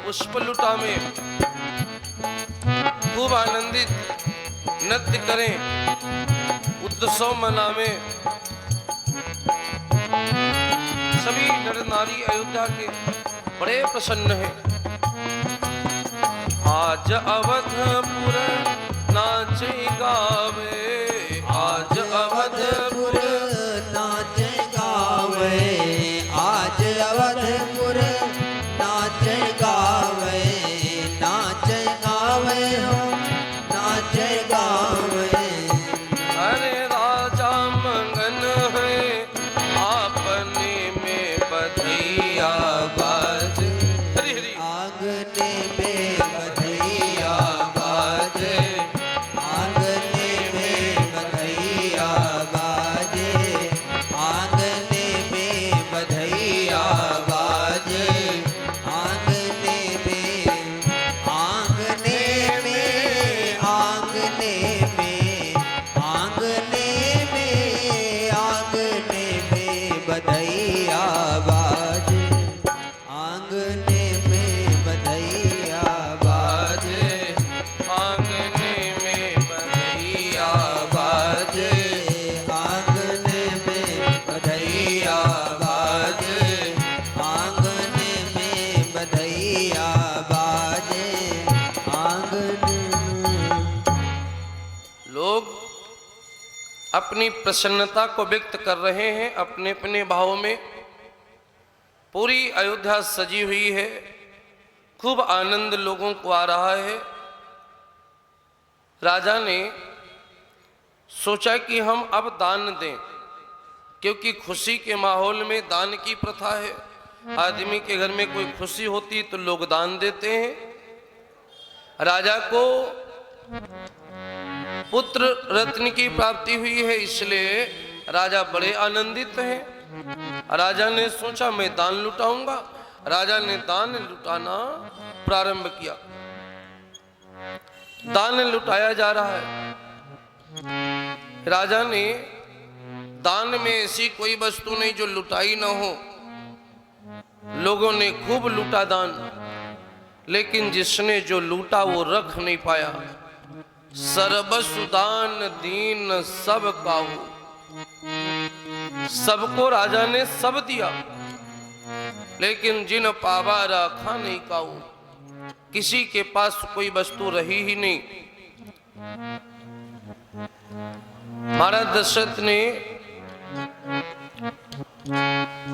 पुष्प लुटा में खूब आनंदित नृत्य करें, उत्सव मनावें। सभी नर नारी अयोध्या के बड़े प्रसन्न हैं। आज अवधपुर नाचे गावे, आज अवधपुर नाचे गावे, आज अवधपुर नाचे गावे, नाचे गावे हो, नाचे गावे। अरे राजा मंगन है आपने में बधैया बाज, हरि हरि आंगने में बधैया बाजे, आंगने में बधैया बाजे, आंगने में बधैया बाजे, आंगने में, आंगने में, आंगने में, आंगने में, आंगने में बधैया बाजे, आंगने में बधैया बाजे, आंगने में बधैया बाजे, आंगने में बधैया बाजे, आंगने में बधैया बाजे, आंगने में। लोग अपनी प्रसन्नता को व्यक्त कर रहे हैं अपने अपने भाव में। पूरी अयोध्या सजी हुई है, खूब आनंद लोगों को आ रहा है। राजा ने सोचा कि हम अब दान दें, क्योंकि खुशी के माहौल में दान की प्रथा है। आदमी के घर में कोई खुशी होती तो लोग दान देते हैं। राजा को पुत्र रत्न की प्राप्ति हुई है, इसलिए राजा बड़े आनंदित हैं। राजा ने सोचा मैं दान लुटाऊंगा। राजा ने दान लुटाना प्रारंभ किया। दान लुटाया जा रहा है। राजा ने दान में ऐसी कोई वस्तु नहीं जो लुटाई ना हो। लोगों ने खूब लूटा दान, लेकिन जिसने जो लूटा वो रख नहीं पाया। सर्वसु दान दीन सब काहू, सबको राजा ने सब दिया, लेकिन जिन पावा रखा नहीं काहू, किसी के पास कोई वस्तु रही ही नहीं। महाराज दशरथ ने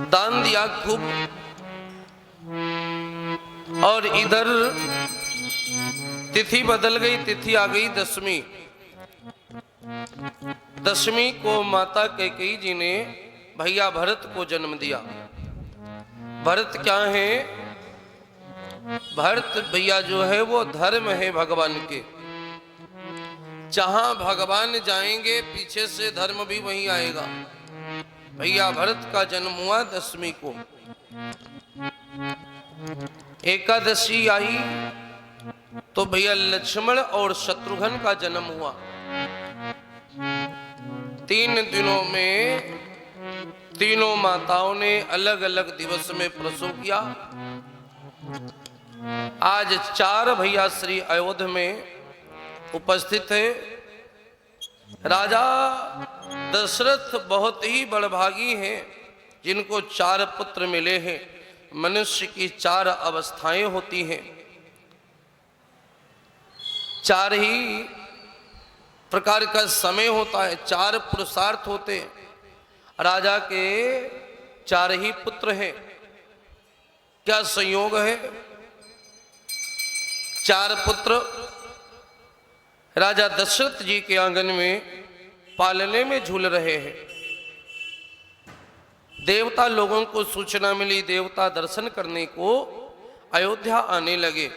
दान दिया खूब, और इधर तिथि बदल गई। तिथि आ गई दशमी। दशमी को माता कैकेयी जी ने भैया भरत को जन्म दिया। भरत क्या है? भरत भैया जो है वो धर्म है भगवान के। जहां भगवान जाएंगे पीछे से धर्म भी वहीं आएगा। भैया भरत का जन्म हुआ दशमी को। एकादशी आई तो भैया लक्ष्मण और शत्रुघ्न का जन्म हुआ। 3 दिनों में तीनों माताओं ने अलग अलग दिवस में प्रसव किया। आज 4 भैया श्री अयोध्या में उपस्थित है। राजा दशरथ बहुत ही बड़भागी हैं जिनको 4 पुत्र मिले हैं। मनुष्य की 4 अवस्थाएं होती हैं, 4 ही प्रकार का समय होता है, 4 पुरुषार्थ होते हैं। राजा के 4 ही पुत्र हैं। क्या संयोग है? 4 पुत्र राजा दशरथ जी के आंगन में पालने में झूल रहे हैं। देवता लोगों को सूचना मिली, देवता दर्शन करने को अयोध्या आने लगे।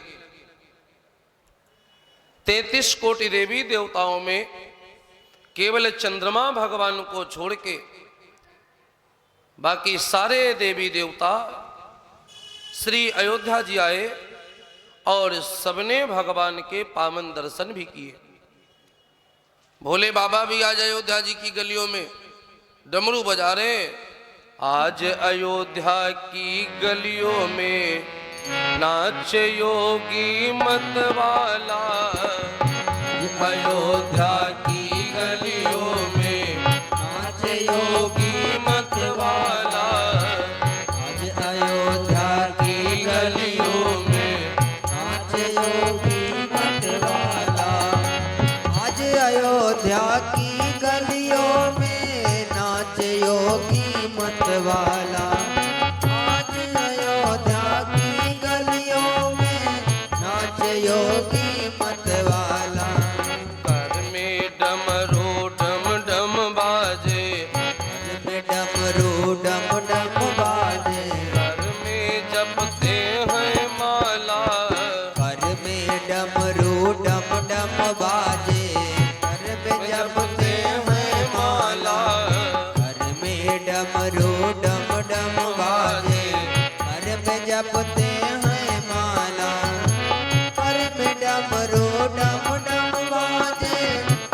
33 कोटि देवी देवताओं में केवल चंद्रमा भगवान को छोड़ के बाकी सारे देवी देवता श्री अयोध्या जी आए और सबने भगवान के पावन दर्शन भी किए। भोले बाबा भी आज अयोध्या जी की गलियों में डमरू बजा रहे। आज अयोध्या की गलियों में नाच योगी मत वाला अयोध्या की गलियों में नाच योगी मत वाला आज अयोध्या की गलियों में नाच योगी मत वाला आज अयोध्या की गलियों में नाच योगी मत वाला आज अयोध्या की गलियों में नाच योगी मत वाला घर में डमरू डम डम बाजे घर में डमरू डम डम बाजे घर में जपते हैं माला घर में डमरू डम डम बाजे घर में जपते हैं माला घर में डमरू डम डम बाजे घर में जपते हैं माला घर में डमरू डम डम बाजे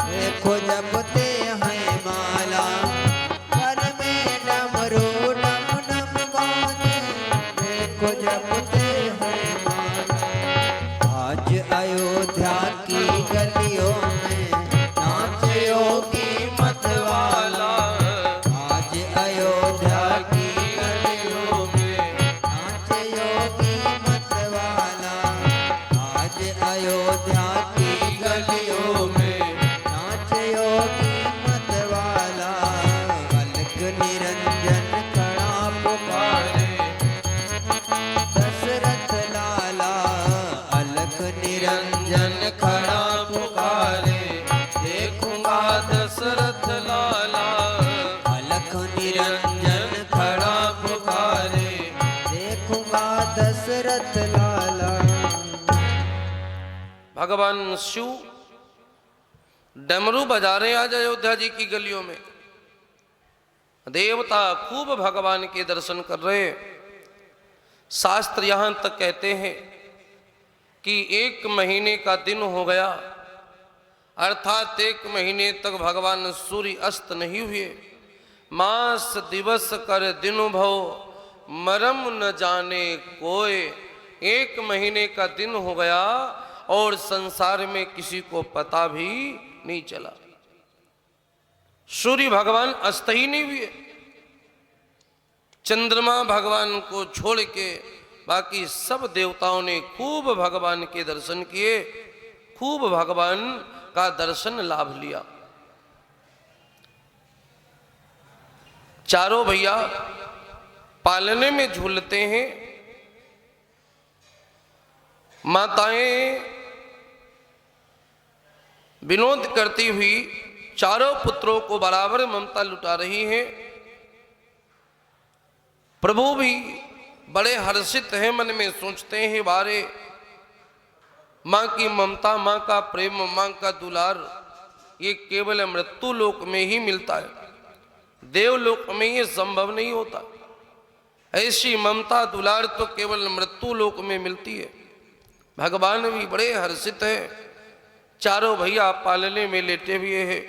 देखो जपते हैं माला घर में डमरू डम डम बाजे देखो जपते हैं माला आज अयोध्या की गलियों में नाच योगी मत वाला आज अयोध्या की गलियों में नाच योगी मत वाला आज अयोध्या की गलियों में नाच योगी मत वाला अलग निरंजन खड़ा पुकारे दशरथ लाला अलग निरंजन खड़ा पुकारे देखूंगा दशरथ लाला अलग निरंजन खड़ा पुकारे देखूंगा दशरथ लाला भगवान शिव डमरू बजा रहे हैं आज अयोध्या जी की गलियों में। देवता खूब भगवान के दर्शन कर रहे हैं। शास्त्र यहां तक कहते हैं कि 1 महीने का दिन हो गया, अर्थात 1 महीने तक भगवान सूर्य अस्त नहीं हुए। मास दिवस कर दिन भव मरम न जाने कोय। 1 महीने का दिन हो गया और संसार में किसी को पता भी नहीं चला। सूर्य भगवान अस्त ही नहीं हुए। चंद्रमा भगवान को छोड़ के बाकी सब देवताओं ने खूब भगवान के दर्शन किए, खूब भगवान का दर्शन लाभ लिया। चारों भैया पालने में झूलते हैं। माताएं विनोद करती हुई चारों पुत्रों को बराबर ममता लुटा रही हैं। प्रभु भी बड़े हर्षित हैं, मन में सोचते हैं बारे माँ की ममता, माँ का प्रेम, माँ का दुलार ये केवल मृत्यु लोक में ही मिलता है। देवलोक में ये संभव नहीं होता। ऐसी ममता दुलार तो केवल मृत्यु लोक में मिलती है। भगवान भी बड़े हर्षित हैं। चारों भैया पालने में लेटे हुए हैं।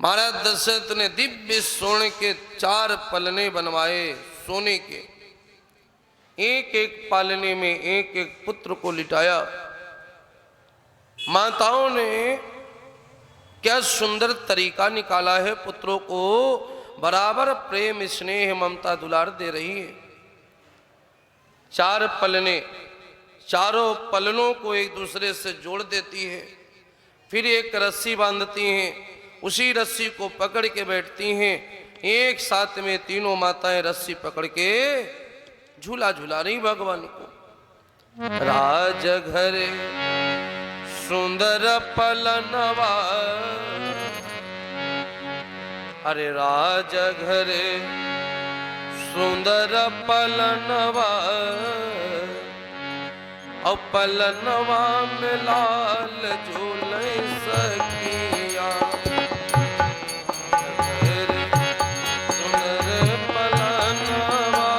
महाराज दशरथ ने दिव्य सोने के 4 पलने बनवाए सोने के। एक एक पालने में एक एक पुत्र को लिटाया। माताओं ने क्या सुंदर तरीका निकाला है, पुत्रों को बराबर प्रेम स्नेह ममता दुलार दे रही है। 4 पलने, चारों पलनों को एक दूसरे से जोड़ देती है। फिर एक रस्सी बांधती हैं, उसी रस्सी को पकड़ के बैठती हैं। एक साथ में तीनों माताएं रस्सी पकड़ के झूला झूला रही भगवान को। राजघर सुंदर पलनवा, अरे राजघर सुंदर पलनवा, और पलनवा में लाल झूले सखिया। सुंदर पलनवा,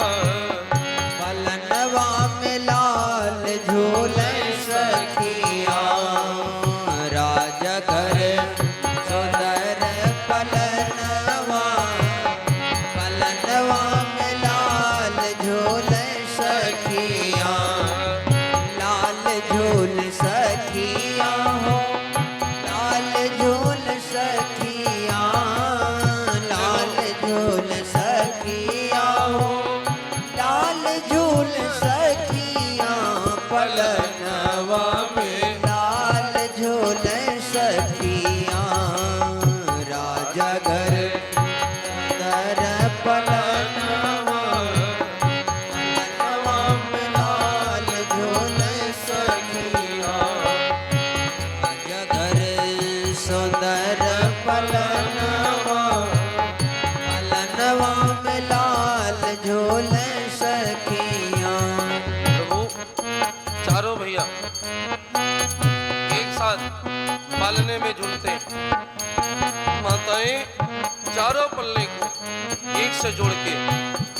पलनवा में लाल झूले सखिया। राजघर सुंदर पलनवा, पलनवा में लाल झूले सखिया। पलनवा में लाल झूले सखियाँ राजा घर दर पलनवा पलनवा में लाल झूले सखियाँ राजा घर सुंदर पलनवा पलनवा में लाल झूले सखियाँ। प्रभु चारों भैया एक साथ पालने में झूलते हैं। माताएं चारों पल्ले को एक से जोड़ के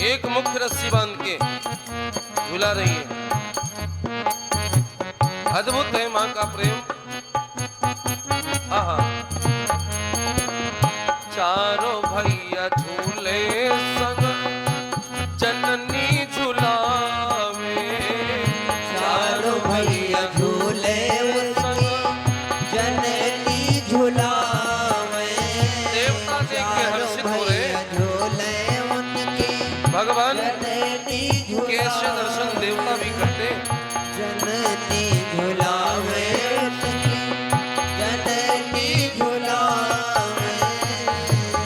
एक मुख्य रस्सी बांध के झूला रही है। अद्भुत है मां का प्रेम। आहा चारों भैया झूले संग जननी झूलावे। चारों भैया झूले उनकी जननी झूलावे। देवता देख के हर्षित हो रहे। झूले उनकी भगवान जननी कैसे दर्शन देवता भी करते। जननी झूलावे उनकी जननी झूलावे।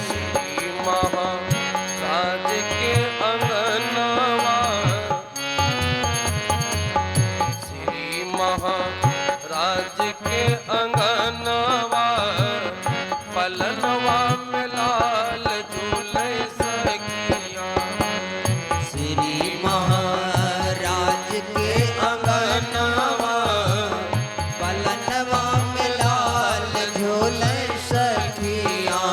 श्री महाराज के अंगनवा श्री महाराज के अंगनवा पलनवा में लाल झूले सखिया। श्री महाराज के अंगनवा पलनवा में लाल झूले सखियाँ।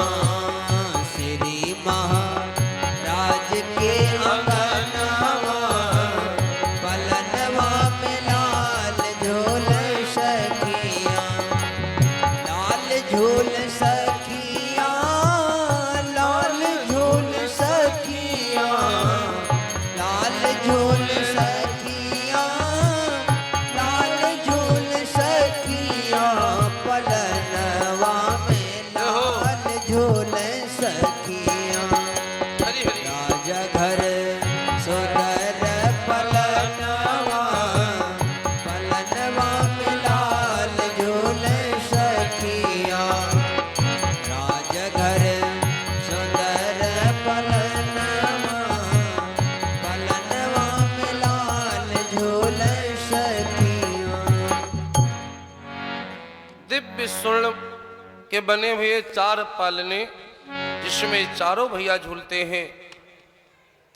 श्री महाराज के अंगनवा पलनवा में लाल झूले सखियाँ। लाल झूल सखियाँ लाल झूल सखियाँ लाल झूल सखियाँ लाल झूल सखियाँ पलनवा में लाल झूल सखियाँ। हरि हरि राजा घर सुंदर पलनवा पलनवा में लाल झूल सखियाँ। राजा घर सुंदर पलनवा पलनवा में लाल झूल सखियाँ। दिव्य स्वर्ण के बने हुए चार पालने जिसमें चारों भैया झूलते हैं।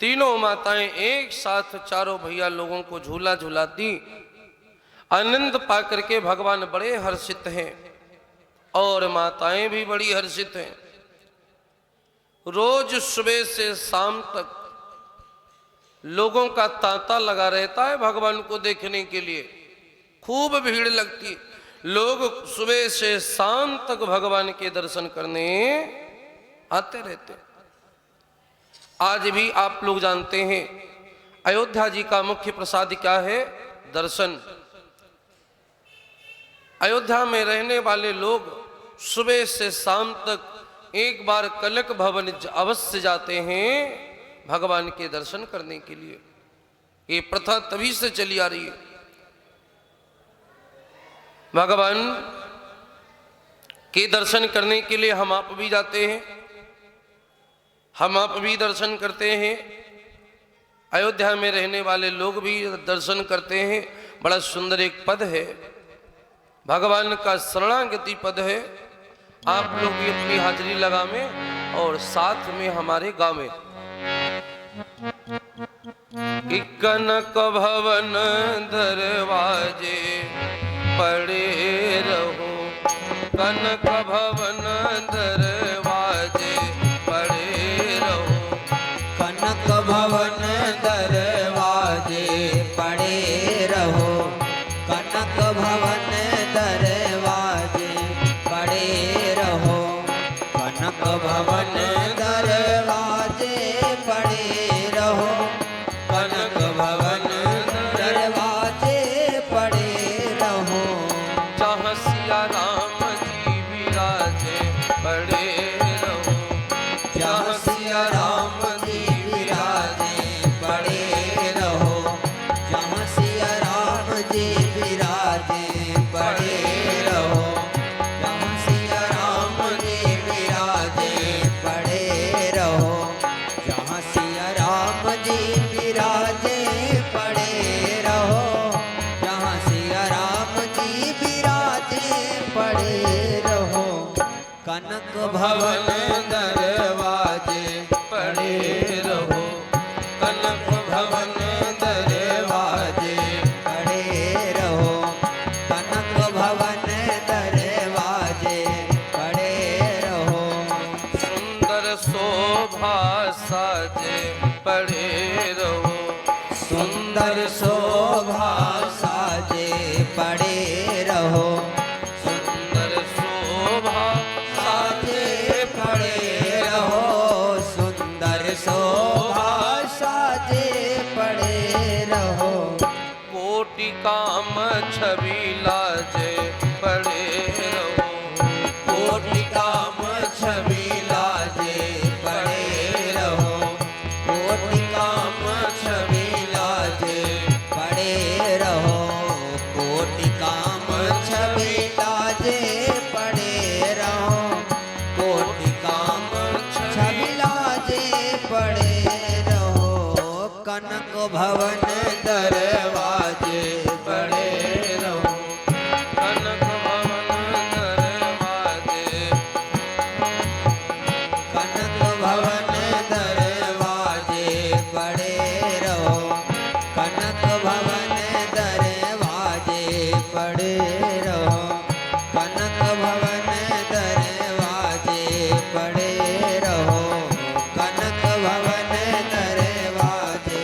तीनों माताएं एक साथ चारों भैया लोगों को झूला झूलाती आनंद पाकर के भगवान बड़े हर्षित हैं और माताएं भी बड़ी हर्षित हैं। रोज सुबह से शाम तक लोगों का तांता लगा रहता है भगवान को देखने के लिए। खूब भीड़ लगती। लोग सुबह से शाम तक भगवान के दर्शन करने आते रहते। आज भी आप लोग जानते हैं अयोध्या जी का मुख्य प्रसाद क्या है? दर्शन। अयोध्या में रहने वाले लोग सुबह से शाम तक एक बार कनक भवन अवश्य जाते हैं भगवान के दर्शन करने के लिए। ये प्रथा तभी से चली आ रही है। भगवान के दर्शन करने के लिए हम आप भी जाते हैं, हम आप भी दर्शन करते हैं। अयोध्या में रहने वाले लोग भी दर्शन करते हैं। बड़ा सुंदर एक पद है, भगवान का शरणागति पद है। आप लोग भी अपनी हाजिरी लगावें और साथ में हमारे गावें। कि कनक भवन दरवाजे पड़े रहो, कनक भवन दरवाजे पड़े रहो। कनक भवन दरवाजे पड़े रहो, कनक भवन दरवाजे पड़े रहो, कनक भवन दरवाजे पड़े रहो, कनक भवन दरवाजे पड़े रहो। जहाँ सिया राम जी विराजे भवन दरवाजे पड़े रहो, कनक भवन दरवाजे पड़े रहो, कनक भवन दरवाजे पड़े रहो। सुंदर शोभा साजे पड़े रहो, सुंदर शोभा साजे पड़े रहो, सुंदर शोभा साजे पड़े रहो, सुंदर शोभा साजे पड़े रहो। कोटि काम छवि लाजे पड़े रहो, कोटि काम छवि लाजे पड़े रहो, कोटि काम छवि लाजे पड़े रहो, कोटि काम छवि लाजे पड़े रहो, कोटि काम छवि लाजे पड़े रहो। कनक भवन दरवाजे पड़े रहो, कनक भवन दरवाजे, कनक भवन दरवाजे पड़े रहो, कनक भवन दरवाजे पड़े रहो, कनक भवन दरवाजे पड़े रहो, कनक भवन दरवाजे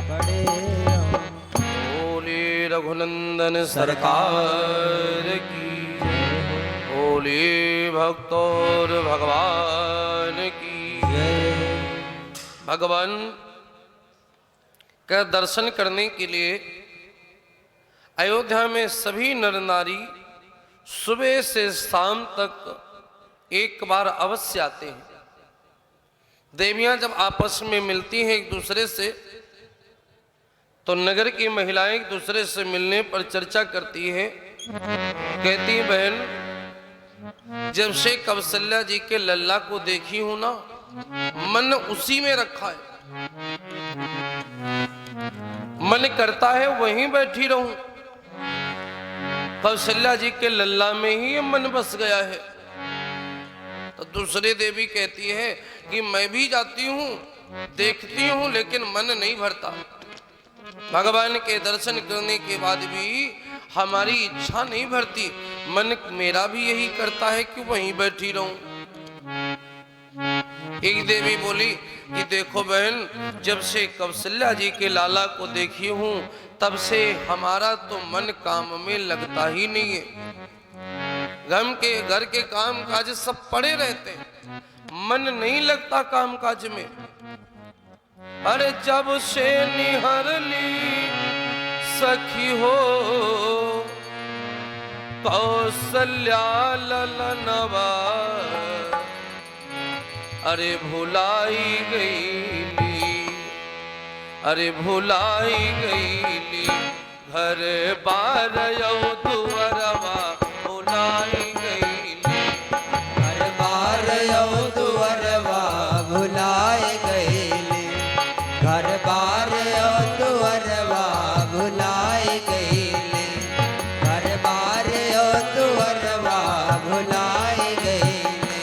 पड़े रहो। बोले रघुनंदन सरकार की, बोले भक्तोर भगवान की। भगवान का दर्शन करने के लिए अयोध्या में सभी नर नारी सुबह से शाम तक एक बार अवश्य आते हैं। देवियां जब आपस में मिलती हैं एक दूसरे से, तो नगर की महिलाएं एक दूसरे से मिलने पर चर्चा करती है, कहती है बहन जब से कौशल्या जी के लल्ला को देखी हूं ना, मन उसी में रखा है, मन करता है वहीं बैठी रहूं, कौशल्या जी के लल्ला में ही मन बस गया है। तो दूसरी देवी कहती है कि मैं भी जाती हूं, देखती हूं, लेकिन मन नहीं भरता। भगवान के दर्शन करने के बाद भी हमारी इच्छा नहीं भरती, मन मेरा भी यही करता है कि वहीं बैठी रहूं। एक देवी बोली कि देखो बहन, जब से कौशल्या जी के लाला को देखी हूं तब से हमारा तो मन काम में लगता ही नहीं है। घर के काम काज सब पड़े रहते हैं, मन नहीं लगता काम काज में। अरे जब से निहर ली सखी हो कौशल्या ललनवा, अरे भुलाई गईली, अरे भुलाई गईली, घर बार यौ दुअरवा भुलाई गईली, घर बार यौ दुअरवा भुलाए गईली, घर बार यौ दुअरवा भुलाए गईली, घर बार यौ दुअरवा भुलाए गईली।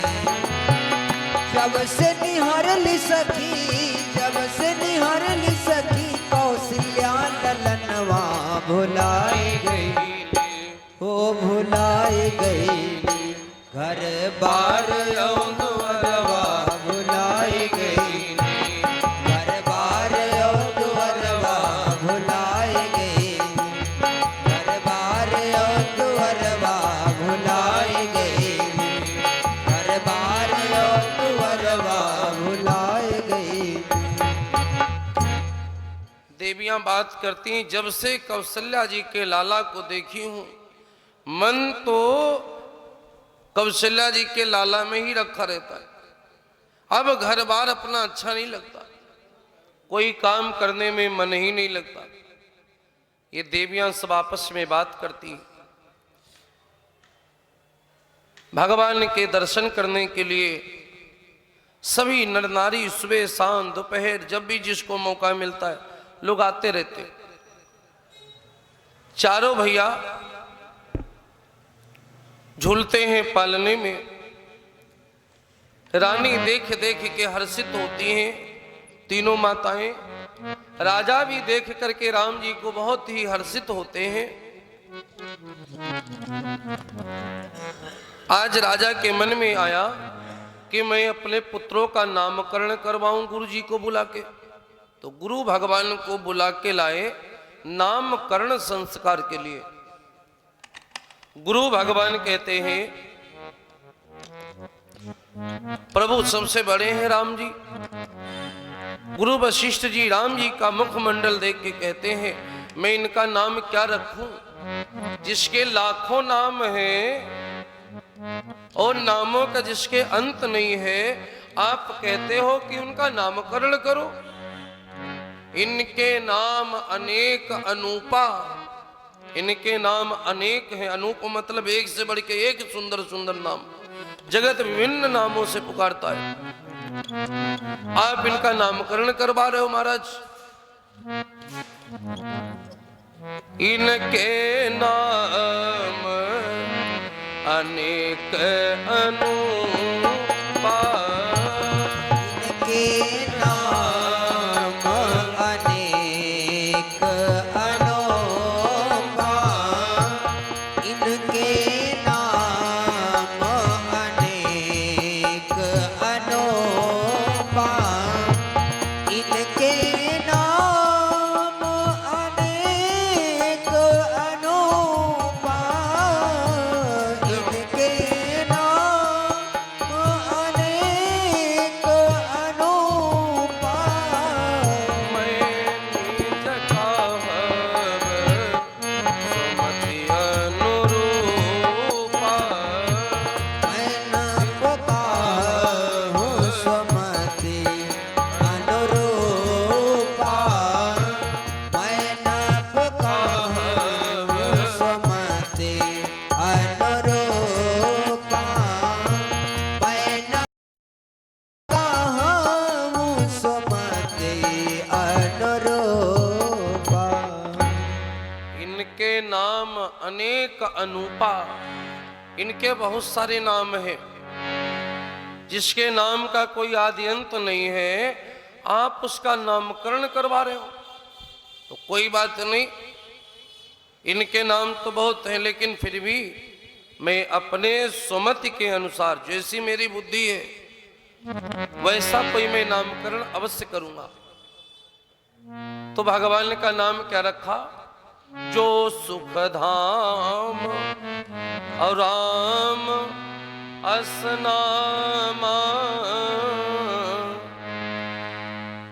जब से निहारली सखी, जब से निहारली सखी, कौशल्या ललनवा भुलाए गईली, ओ भुलाए गईली, घर बार यौ दुअरवा भुलाए गईली, घर बार यौ दुअरवा भुलाए गईली, घर बार यौ दुअरवा भुलाए गईली, घर बार यौ दुअरवा भुलाए गईली। देवियां बात करती हैं, जब से कौशल्या जी के लाला को देखी हूं, मन तो कौशल्या जी के लाला में ही रखा रहता है। अब घर बार अपना अच्छा नहीं लगता, कोई काम करने में मन ही नहीं लगता। ये देवियां सब आपस में बात करती हैं। भगवान के दर्शन करने के लिए सभी नर नारी सुबह शाम दोपहर जब भी जिसको मौका मिलता है लोग आते रहते। चारों भैया झूलते हैं पालने में, रानी देख देख के हर्षित होती हैं, तीनों माताएं। राजा भी देख करके राम जी को बहुत ही हर्षित होते हैं। आज राजा के मन में आया कि मैं अपने पुत्रों का नामकरण करवाऊं गुरु जी को बुला के। तो गुरु भगवान को बुला के लाए नामकरण संस्कार के लिए। गुरु भगवान कहते हैं, प्रभु सबसे बड़े हैं राम जी। गुरु वशिष्ठ जी राम जी का मुखमंडल देख के कहते हैं, मैं इनका नाम क्या रखूं? जिसके लाखों नाम हैं और नामों का जिसके अंत नहीं है, आप कहते हो कि उनका नामकरण करो। इनके नाम अनेक अनूपा, इनके नाम अनेक हैं। अनूप मतलब एक से बढ़ के एक सुंदर सुंदर नाम। जगत विभिन्न नामों से पुकारता है, आप इनका नामकरण करवा रहे हो महाराज। इनके नाम अनेक अनूपा, इनके नाम अनेक अनोखा, इनके नाम अनेक अनोखा, इनके नाम अनेक अनोखा, इनके नाम अनेक अनोखा। मैं निज कहब सुमति अनुरूपा। मैं न पुकारहूँ सुमति अनुरूपा, मैं न पुकारहूँ सुमति अनुरूपा, मैं न पुकारहूँ सुमति अनुरूपा। इनके नाम अनेक अनूपा, इनके बहुत सारे नाम हैं। जिसके नाम का कोई आदि अंत नहीं है, आप उसका नामकरण करवा रहे हो तो कोई बात नहीं। इनके नाम तो बहुत हैं, लेकिन फिर भी मैं अपने सुमति के अनुसार, जैसी मेरी बुद्धि है वैसा कोई मैं नामकरण अवश्य करूंगा। तो भगवान का नाम क्या रखा? जो सुख धाम और राम असनामा,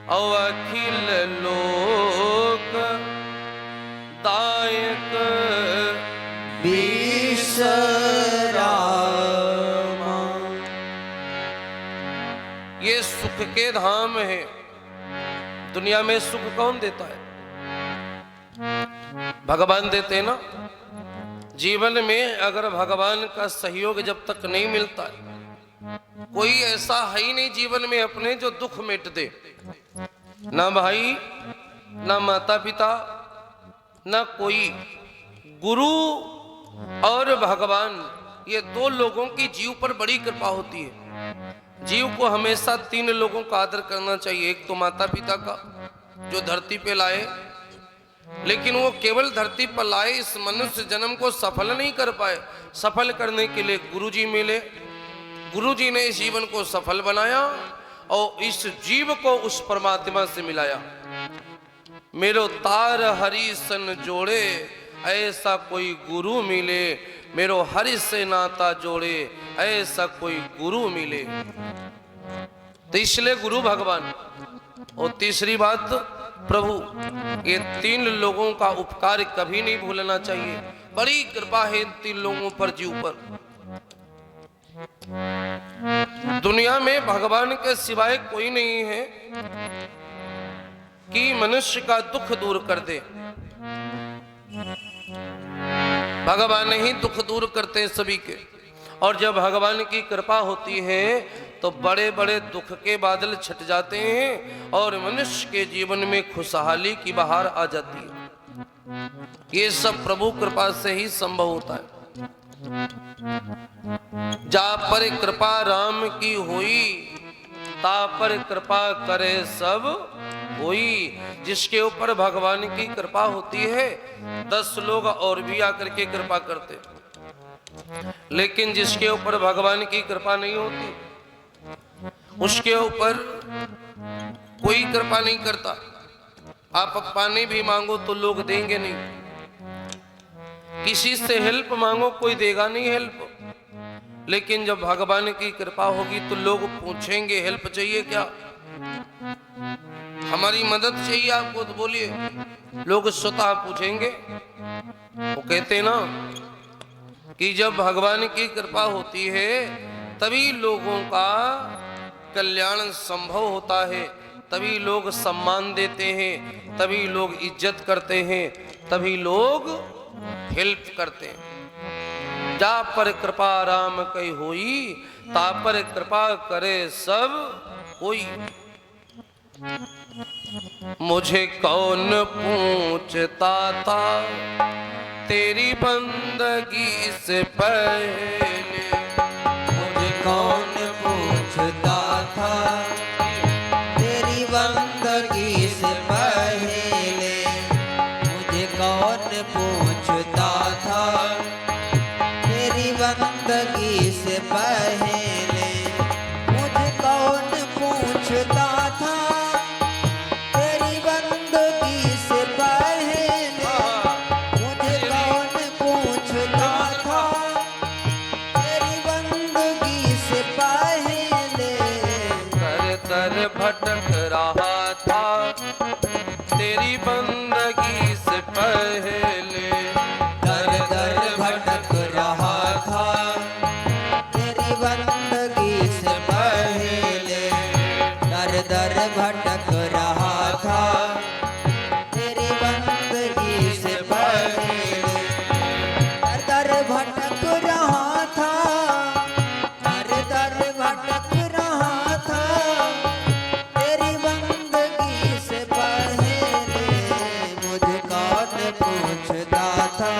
और अखिल लोक दायक विश्रामा। ये सुख के धाम है। दुनिया में सुख कौन देता है? भगवान देते हैं ना। जीवन में अगर भगवान का सहयोग जब तक नहीं मिलता है, कोई ऐसा है ही नहीं जीवन में अपने जो दुख मिट दे। ना भाई, ना माता पिता, ना कोई। गुरु और भगवान, ये दो लोगों की जीव पर बड़ी कृपा होती है। जीव को हमेशा तीन लोगों का आदर करना चाहिए। एक तो माता पिता का, जो धरती पे लाए, लेकिन वो केवल धरती पर लाए, इस मनुष्य जन्म को सफल नहीं कर पाए। सफल करने के लिए गुरुजी मिले। गुरुजी ने इस जीवन को सफल बनाया और इस जीव को उस परमात्मा से मिलाया। मेरो तार हरि सन जोड़े, ऐसा कोई गुरु मिले। मेरो हरि से नाता जोड़े, ऐसा कोई गुरु मिले। तो इसलिए गुरु भगवान। और तीसरी बात, प्रभु। ये तीन लोगों का उपकार कभी नहीं भूलना चाहिए। बड़ी कृपा है इन तीन लोगों पर, जीव पर। दुनिया में भगवान के सिवाय कोई नहीं है कि मनुष्य का दुख दूर कर दे। भगवान ही दुख दूर करते हैं सभी के। और जब भगवान की कृपा होती है तो बड़े बड़े दुख के बादल छट जाते हैं और मनुष्य के जीवन में खुशहाली की बहार आ जाती है। ये सब प्रभु कृपा से ही संभव होता है। जा पर कृपा राम की हुई, ता पर कृपा करे सब कोई। जिसके ऊपर भगवान की कृपा होती है 10 लोग और भी आकर के कृपा करते, लेकिन जिसके ऊपर भगवान की कृपा नहीं होती उसके ऊपर कोई कृपा नहीं करता। आप पानी भी मांगो तो लोग देंगे नहीं, किसी से हेल्प मांगो कोई देगा नहीं हेल्प। लेकिन जब भगवान की कृपा होगी तो लोग पूछेंगे हेल्प चाहिए क्या, हमारी मदद चाहिए आपको, तो बोलिए। लोग स्वतः पूछेंगे। वो कहते ना कि जब भगवान की कृपा होती है तभी लोगों का कल्याण संभव होता है, तभी लोग सम्मान देते हैं, तभी लोग इज्जत करते हैं, तभी लोग हेल्प करते हैं। जा पर कृपा राम कई होई, ता पर कृपा करे सब कोई। मुझे कौन पूछता था तेरी बंदगी से पहले, मुझे कौन पूछता था तेरी बंदगी से पहले, मुझे कौन पूछता था तेरी बंदगी से पहले, मुझे कौन पूछता था तेरी बंदगी से पहले, मुझे कौन पूछता था तेरी बंदगी से पहले। दर दर भटक रहा था तेरी बंदगी से पहले, दर दर भटक रहा था तेरी बंदगी से पहले, दर दर भटक रहा था तेरी बंदगी से पहले, दर दर भटक रहा था, दर दर भटक रहा था तेरी बंदगी से पहले, मुझे कौन पूछता था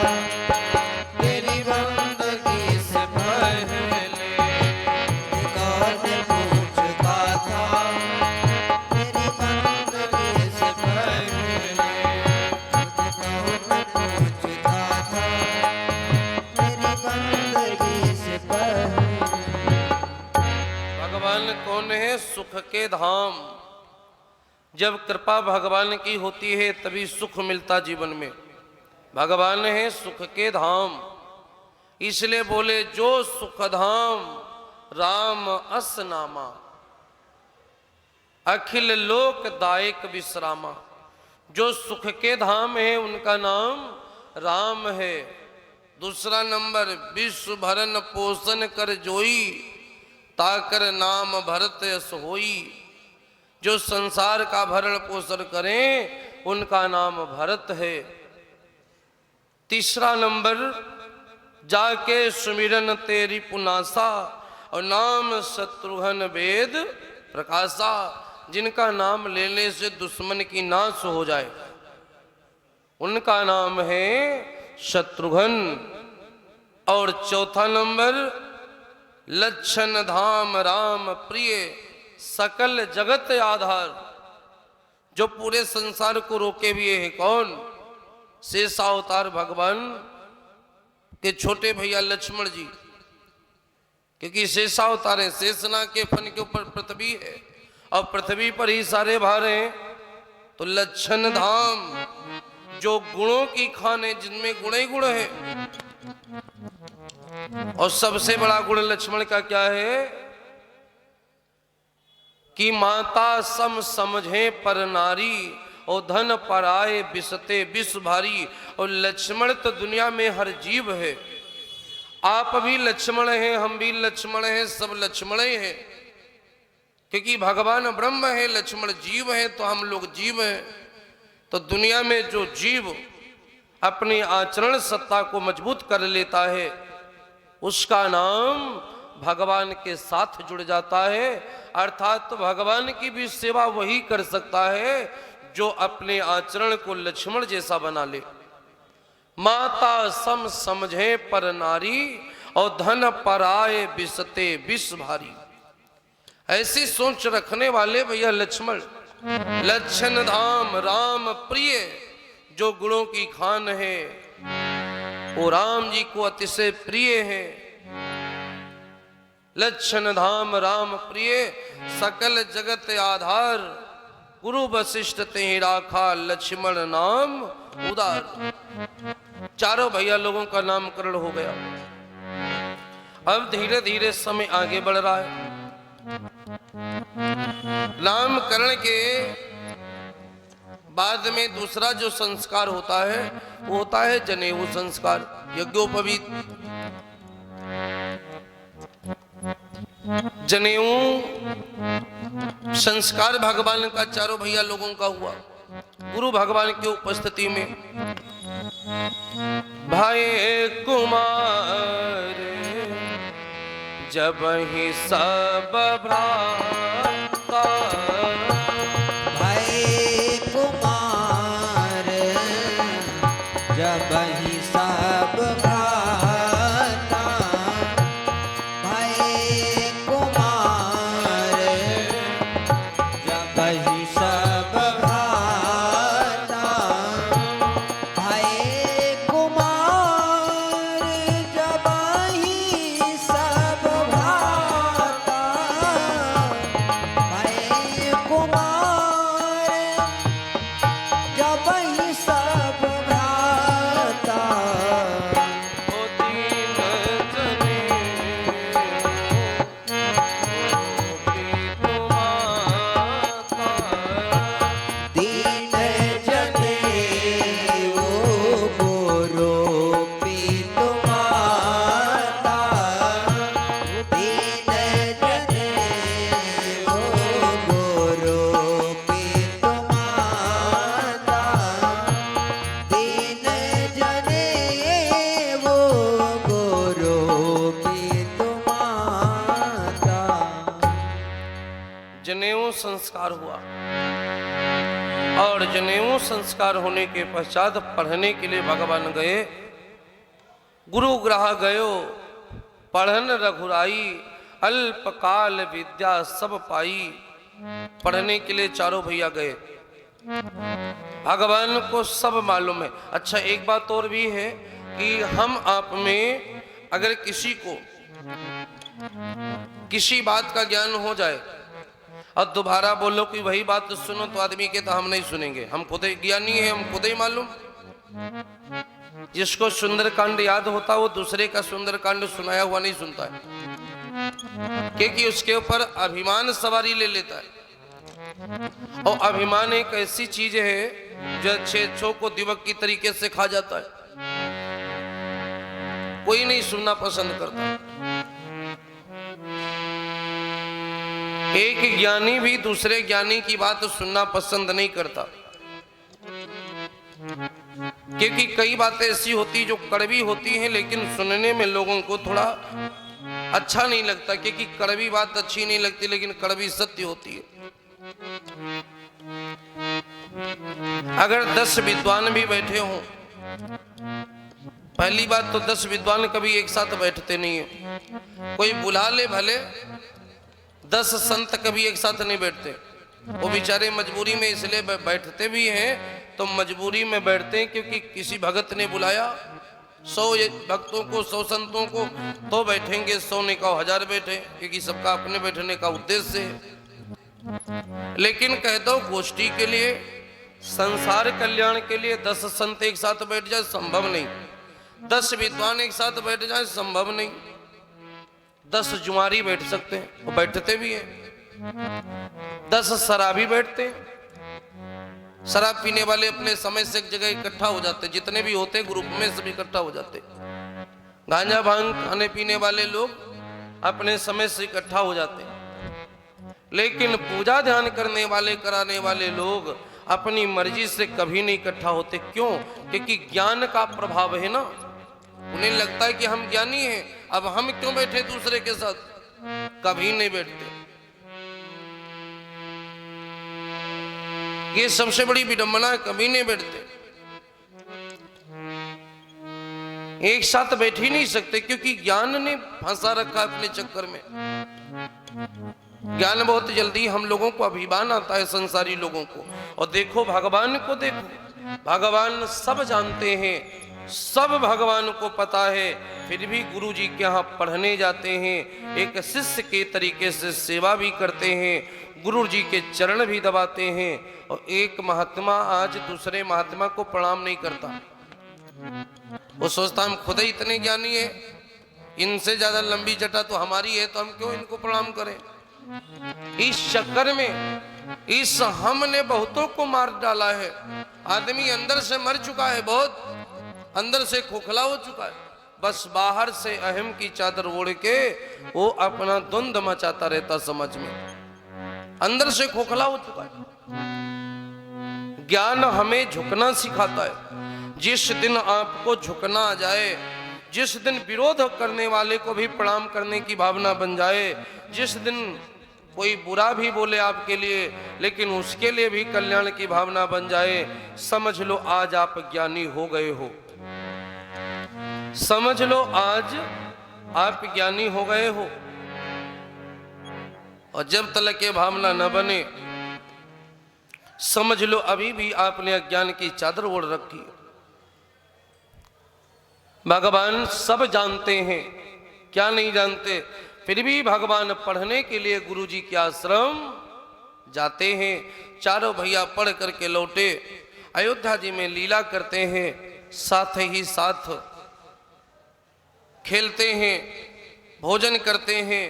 तेरी बंदगी से पहले, मुझे कौन पूछता था तेरी बंदगी से पहले, मुझे कौन पूछता था तेरी बंदगी से पहले। भगवान कौन है? सुख के धाम। जब कृपा भगवान की होती है तभी सुख मिलता जीवन में। भगवान है सुख के धाम, इसलिए बोले जो सुख धाम राम अस नामा, अखिल लोक दायक विश्रामा। जो सुख के धाम है उनका नाम राम है। दूसरा नंबर, विश्व भरन पोषण कर जोई, ताकर नाम भरत यस होई। जो संसार का भरण पोषण करें उनका नाम भरत है। तीसरा नंबर, जाके सुमिरन तेरी पुनासा, और नाम शत्रुघ्न वेद प्रकाशा। जिनका नाम लेने से दुश्मन की नाश हो जाए उनका नाम है शत्रुघ्न। और चौथा नंबर, लक्षण धाम राम प्रिय, सकल जगत आधार। जो पूरे संसार को रोके हुए है कौन? शेषावतार भगवान के छोटे भैया लक्ष्मण जी, क्योंकि शेषावतार है। शेषनाग के फन के ऊपर पृथ्वी है और पृथ्वी पर ही सारे भार हैं। तो लक्षण धाम जो गुणों की खान है, जिनमें गुण ही गुण है। और सबसे बड़ा गुण लक्ष्मण का क्या है कि माता सम समझे पर नारी, और धन पर आए बिसते विष भारी। और लक्ष्मण तो दुनिया में हर जीव है। आप भी लक्ष्मण हैं, हम भी लक्ष्मण हैं, सब लक्ष्मण ही हैं। क्योंकि भगवान ब्रह्म है, लक्ष्मण जीव है, तो हम लोग जीव हैं। तो दुनिया में जो जीव अपनी आचरण सत्ता को मजबूत कर लेता है उसका नाम भगवान के साथ जुड़ जाता है। अर्थात तो भगवान की भी सेवा वही कर सकता है जो अपने आचरण को लक्ष्मण जैसा बना ले। माता सम समझे पर नारी, और धन पराए बिसते विष भारी। ऐसी सोच रखने वाले भैया लक्ष्मण, लक्षण धाम राम प्रिय, जो गुणों की खान है वो राम जी को अतिशय प्रिय है। लक्षण धाम राम प्रिय, सकल जगत आधार, गुरु वशिष्ठ ते राखा लक्ष्मण नाम उदार। चारों भैया लोगों का नामकरण हो गया। अब धीरे धीरे समय आगे बढ़ रहा है। नामकरण के बाद में दूसरा जो संस्कार होता है वो होता है जनेऊ संस्कार, यज्ञोपवीत। जनेऊ संस्कार भगवान का चारों भैया लोगों का हुआ गुरु भगवान की उपस्थिति में। भाई कुमार जब ही सब भ्राता, भाई कुमार जब ही सब भ्राता, भाई कुमार जब ही सब भ्राता, भाई कुमार जब ही सब भ्राता, भाई कुमार जब ही सब भ्राता, ओ दीन जने माता, दीन जने वो गोरो पीत माता, दीन जने वो गोरो पीत माता, दीन जने वो गोरो पीत माता। जनेऊ संस्कार हुआ और जनेऊ संस्कार होने के पश्चात पढ़ने के लिए भगवान गए। गुरु ग्रह गयो पढ़न रघुराई, अल्पकाल विद्या सब पाई। पढ़ने के लिए चारों भैया गए। भगवान को सब मालूम है। अच्छा, एक बात और भी है कि हम आप में अगर किसी को किसी बात का ज्ञान हो जाए और दोबारा बोलो कि वही बात सुनो, तो आदमी के तो हम नहीं सुनेंगे, हम खुद ही ज्ञानी है, हम खुद ही मालूम। जिसको सुंदरकांड याद होता वो दूसरे का सुंदरकांड सुनाया हुआ नहीं सुनता है, क्योंकि उसके ऊपर अभिमान सवारी ले लेता है। और अभिमान एक ऐसी चीज है जो अच्छे अच्छों को दिवक की तरीके से खा जाता है। कोई नहीं सुनना पसंद करता। एक ज्ञानी भी दूसरे ज्ञानी की बात सुनना पसंद नहीं करता, क्योंकि कई बातें ऐसी होती जो कड़वी होती हैं लेकिन सुनने में लोगों को थोड़ा अच्छा नहीं लगता, क्योंकि कड़वी बात अच्छी नहीं लगती लेकिन कड़वी सत्य होती है। अगर 10 विद्वान भी बैठे हों, पहली बात तो 10 विद्वान कभी एक साथ बैठते नहीं है। कोई बुला ले भले, 10 संत कभी एक साथ नहीं बैठते। वो बेचारे मजबूरी में इसलिए बैठते भी हैं, तो मजबूरी में बैठते हैं क्योंकि किसी भगत ने बुलाया 100 भक्तों को, 100 संतों को, तो बैठेंगे। 100 ने कहा 1000 बैठे, क्योंकि सबका अपने बैठने का उद्देश्य है। लेकिन कह दो गोष्ठी के लिए, संसार कल्याण के लिए 10 संत एक साथ बैठ जाए संभव नहीं, 10 विद्वान एक साथ बैठ जाए संभव नहीं। 10 जुआरी बैठ सकते हैं, वो बैठते भी हैं। 10 शराबी बैठते हैं। शराब पीने वाले अपने समय से एक जगह इकट्ठा हो जाते, जितने भी होते ग्रुप में सब इकट्ठा हो जाते। गांजा भांग खाने पीने वाले लोग अपने समय से इकट्ठा हो जाते। लेकिन पूजा ध्यान करने वाले, कराने वाले लोग अपनी मर्जी से कभी नहीं इकट्ठा होते। क्यों? क्योंकि ज्ञान का प्रभाव है ना। उन्हें लगता है कि हम ज्ञानी हैं, अब हम क्यों बैठे दूसरे के साथ, कभी नहीं बैठते। ये सबसे बड़ी विडंबना है, कभी नहीं बैठते। एक साथ बैठ ही नहीं सकते, क्योंकि ज्ञान ने फंसा रखा अपने चक्कर में। ज्ञान बहुत जल्दी हम लोगों को अभिमान आता है, संसारी लोगों को। और देखो भगवान को, देखो भगवान सब जानते हैं, सब भगवान को पता है, फिर भी गुरु जी के यहाँ पढ़ने जाते हैं, एक शिष्य के तरीके से सेवा भी करते हैं, गुरु जी के चरण भी दबाते हैं। और एक महात्मा आज दूसरे महात्मा को प्रणाम नहीं करता, वो सोचता हम खुद ही इतने ज्ञानी है, इनसे ज्यादा लंबी जटा तो हमारी है, तो हम क्यों इनको प्रणाम करें। इस चक्कर में इस हमने बहुतों को मार डाला है। आदमी अंदर से मर चुका है, बहुत अंदर से खोखला हो चुका है, बस बाहर से अहम की चादर ओढ़ के वो अपना द्वंद मचाता रहता समाज में, अंदर से खोखला हो चुका है। ज्ञान हमें झुकना सिखाता है। जिस दिन आपको झुकना आ जाए, जिस दिन विरोध करने वाले को भी प्रणाम करने की भावना बन जाए, जिस दिन कोई बुरा भी बोले आपके लिए लेकिन उसके लिए भी कल्याण की भावना बन जाए, समझ लो आज आप ज्ञानी हो गए हो। समझ लो आज आप ज्ञानी हो गए हो। और जब तक ये भावना न बने, समझ लो अभी भी आपने अज्ञान की चादर ओढ़ रखी। भगवान सब जानते हैं, क्या नहीं जानते, फिर भी भगवान पढ़ने के लिए गुरु जी के आश्रम जाते हैं। चारों भैया पढ़ करके लौटे, अयोध्या जी में लीला करते हैं, साथ ही साथ खेलते हैं, भोजन करते हैं,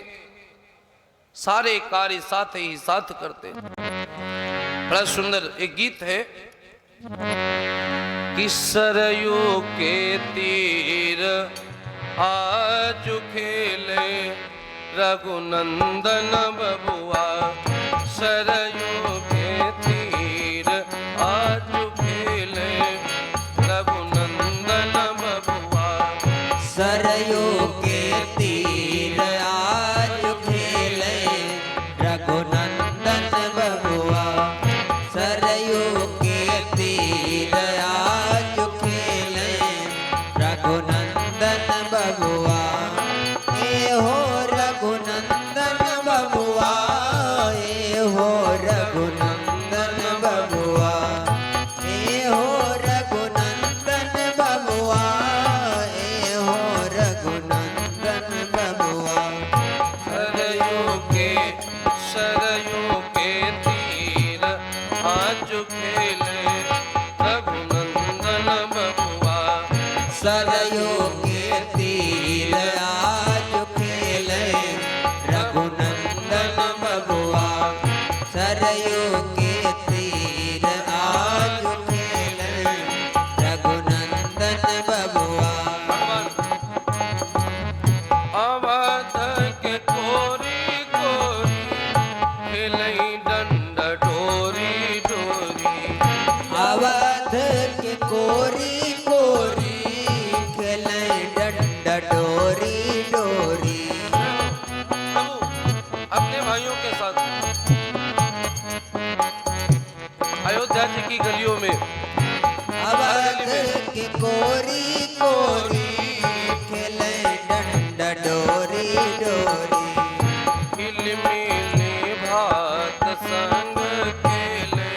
सारे कार्य साथ ही साथ करते हैं। बड़ा सुंदर एक गीत है कि सरयू के तीर आज खेले रघुनंदन बबुआ, सरयू के तीर आज खेले रघुनंदन बबुआ। सरयू के तीर आज खेले रघुनंदन बबुआ, सरयू के तीर आज खेले रघुनंदन बबुआ। ए हो रघुनंदन बबुआ, ए हो रघुनंदन बबुआ, ए हो रघुनंदन बबुआ, ए हो रघुनंदन बबुआ। सरयू के तीर आज खेले रघुनंदन बबुआ, सरयू के तीर आज खेले रघुनंदन बबुआ, सरयू के तीर आज खेले रघुनंदन बबुआ। अवध के कोरी कोरी खेलई डंड डोरी डोरी, अवध के कोरी कोरी खेले डंड डोरी डोरी। अपने भाइयों के साथ अयोध्या जी की गलियों में, अवध के कोरी कोरी खेले डंड डोरी डोरी। हिलमिली भात संग खेले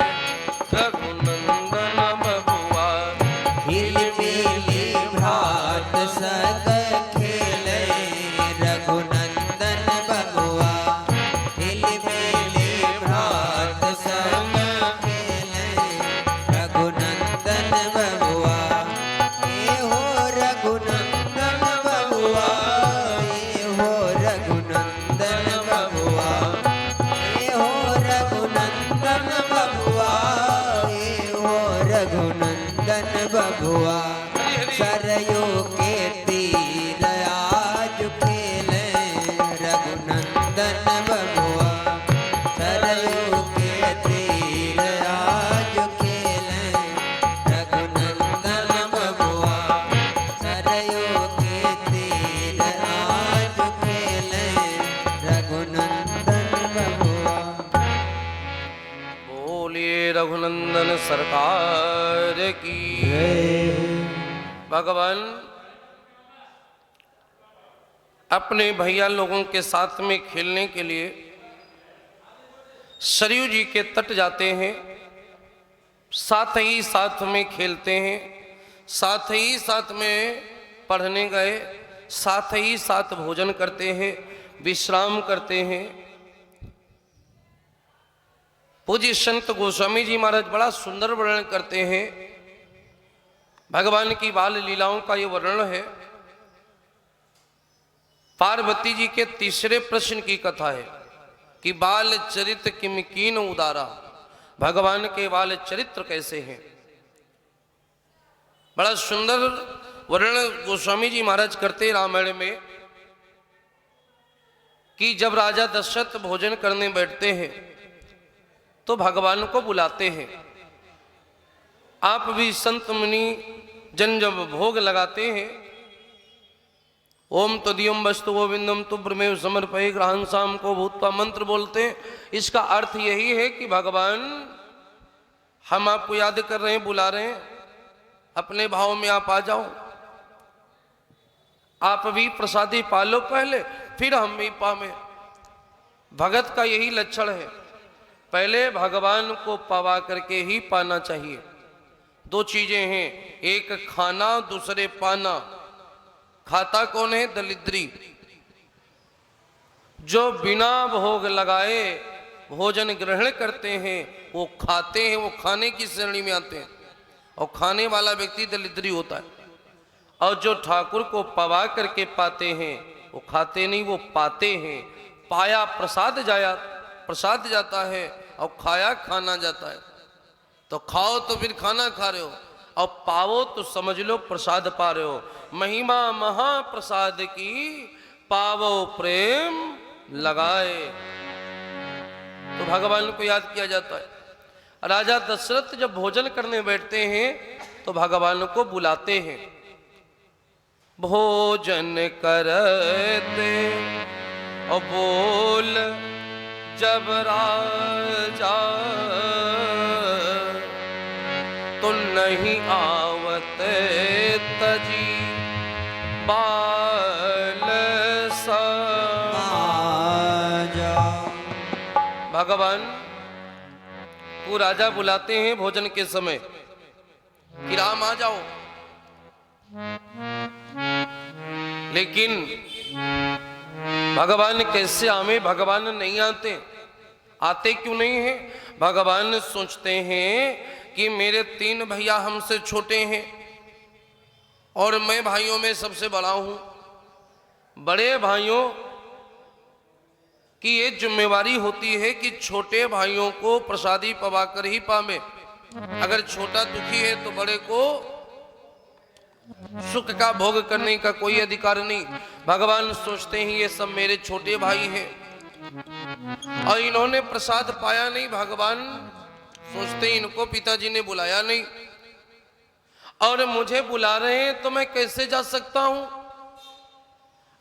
रघुनंदन बबुआ, हिलमिली भात संग खेले रघुनंदन बबुआ, हिलमिली भात संग खेले रघुनंदन बबुआ। ए हो रघुनंदन बबुआ, ए हो रघुनंदन बबुआ, ए हो रघुनंदन बबुआ, ए हो रघुनंदन बबुआ। सरयू के तीर आज खेले रघुनंदन बबुआ, सरयू के तीर आज खेले रघुनंदन बबुआ, सरयू के तीर आज खेले रघुनंदन बबुआ। बोलिए रघुनंदन सरकार की। भगवान अपने भैया लोगों के साथ में खेलने के लिए सरयू जी के तट जाते हैं, साथ ही साथ में खेलते हैं, साथ ही साथ में पढ़ने गए, साथ ही साथ भोजन करते हैं, विश्राम करते हैं। पूज्य संत गोस्वामी जी महाराज बड़ा सुंदर वर्णन करते हैं। भगवान की बाल लीलाओं का ये वर्णन है। पार्वती जी के तीसरे प्रश्न की कथा है कि बाल चरित्र किम कीन उदारा, भगवान के बाल चरित्र कैसे हैं। बड़ा सुंदर वर्णन गोस्वामी जी महाराज करते रामायण में कि जब राजा दशरथ भोजन करने बैठते हैं तो भगवान को बुलाते हैं। आप भी संत मुनि जन जब भोग लगाते हैं, ओम तदीयम वस्तु गोविंदम तुभ्रमेव समर्पये ग्रहंसाम को भूतवा मंत्र बोलते हैं। इसका अर्थ यही है कि भगवान हम आपको याद कर रहे हैं, बुला रहे हैं, अपने भाव में आप आ जाओ, आप भी प्रसादी पालो पहले, फिर हम भी पावे। भगत का यही लक्षण है, पहले भगवान को पावा करके ही पाना चाहिए। दो चीजें हैं, एक खाना, दूसरे पाना। खाता कौन है? दलिद्री। जो बिना भोग लगाए भोजन ग्रहण करते हैं वो खाते हैं, वो खाने की श्रेणी में आते हैं, और खाने वाला व्यक्ति दलिद्री होता है। और जो ठाकुर को पवा करके पाते हैं वो खाते नहीं, वो पाते हैं। पाया प्रसाद जाता है और खाया खाना जाता है। तो खाओ तो फिर खाना खा रहे हो, और पावो तो समझ लो प्रसाद पा रहे हो। महिमा महाप्रसाद की पावो प्रेम लगाए। तो भगवान को याद किया जाता है। राजा दशरथ जब भोजन करने बैठते हैं तो भगवान को बुलाते हैं। भोजन करते और बोल जब राजा तो नहीं आवत तजी बाल आजा। भगवान को राजा बुलाते हैं भोजन के समय कि राम आ जाओ, लेकिन भगवान कैसे आवे? भगवान नहीं आते। आते क्यों नहीं है? भगवान सोचते हैं कि मेरे 3 भैया हमसे छोटे हैं और मैं भाइयों में सबसे बड़ा हूं। बड़े भाइयों की ये जिम्मेवारी होती है कि छोटे भाइयों को प्रसादी पवाकर ही पावे। अगर छोटा दुखी है तो बड़े को सुख का भोग करने का कोई अधिकार नहीं। भगवान सोचते हैं ये सब मेरे छोटे भाई हैं और इन्होंने प्रसाद पाया नहीं। भगवान सोचते हैं इनको पिताजी ने बुलाया नहीं और मुझे बुला रहे हैं तो मैं कैसे जा सकता हूं?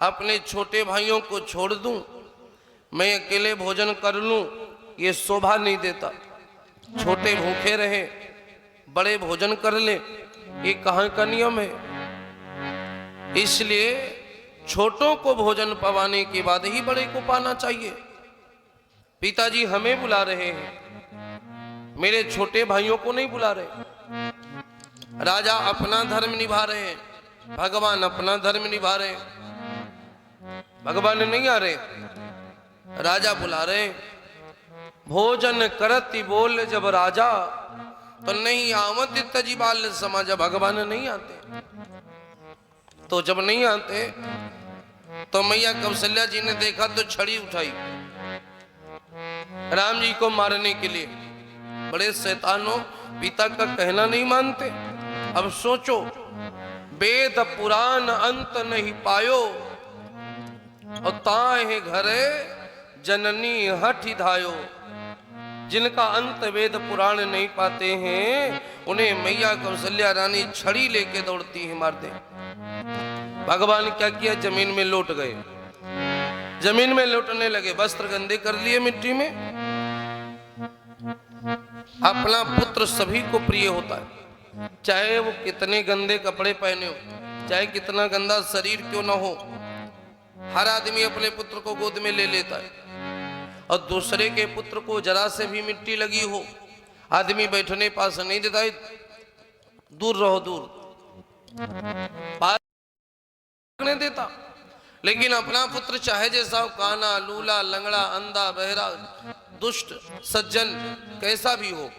अपने छोटे भाइयों को छोड़ दूं, मैं अकेले भोजन कर लूं, ये शोभा नहीं देता। छोटे भूखे रहे, बड़े भोजन कर ले, ये कहाँ का नियम है? इसलिए छोटों को भोजन पवाने के बाद ही बड़े को पाना चाहिए। पिताजी हमें बुला रहे हैं, मेरे छोटे भाइयों को नहीं बुला रहे। राजा अपना धर्म निभा रहे हैं, भगवान अपना धर्म निभा रहे हैं। भगवान नहीं आ रहे, राजा बुला रहे। भोजन करती बोल जब राजा तो नहीं आवत तजी बाल समाज। भगवान नहीं आते। तो जब नहीं आते तो मैया कौशल्या जी ने देखा तो छड़ी उठाई राम जी को मारने के लिए। बड़े शैतानों, पिता का कहना नहीं मानते। अब सोचो, वेद पुराण अंत नहीं पायो और ताहे घरे जननी हठि धायो। जिनका अंत वेद पुराण नहीं पाते हैं उन्हें मैया कौशल्या रानी छड़ी लेके दौड़ती है, मार दे। भगवान क्या किया? जमीन में लौट गए। जमीन में लौटने लगे, वस्त्र गंदे कर लिए मिट्टी में। अपना पुत्र सभी को प्रिय होता है, चाहे वो कितने गंदे कपड़े पहने हो, चाहे कितना गंदा शरीर क्यों ना हो। हर आदमी अपने पुत्र को गोद में ले लेता है, और दूसरे के पुत्र को जरा से भी मिट्टी लगी हो आदमी बैठने पास नहीं देता है, दूर रहो, दूर पास नहीं देता। लेकिन अपना पुत्र चाहे जैसा हो, काना, लूला, लंगड़ा, अंधा, बहरा, दुष्ट, सज्जन, कैसा भी हो,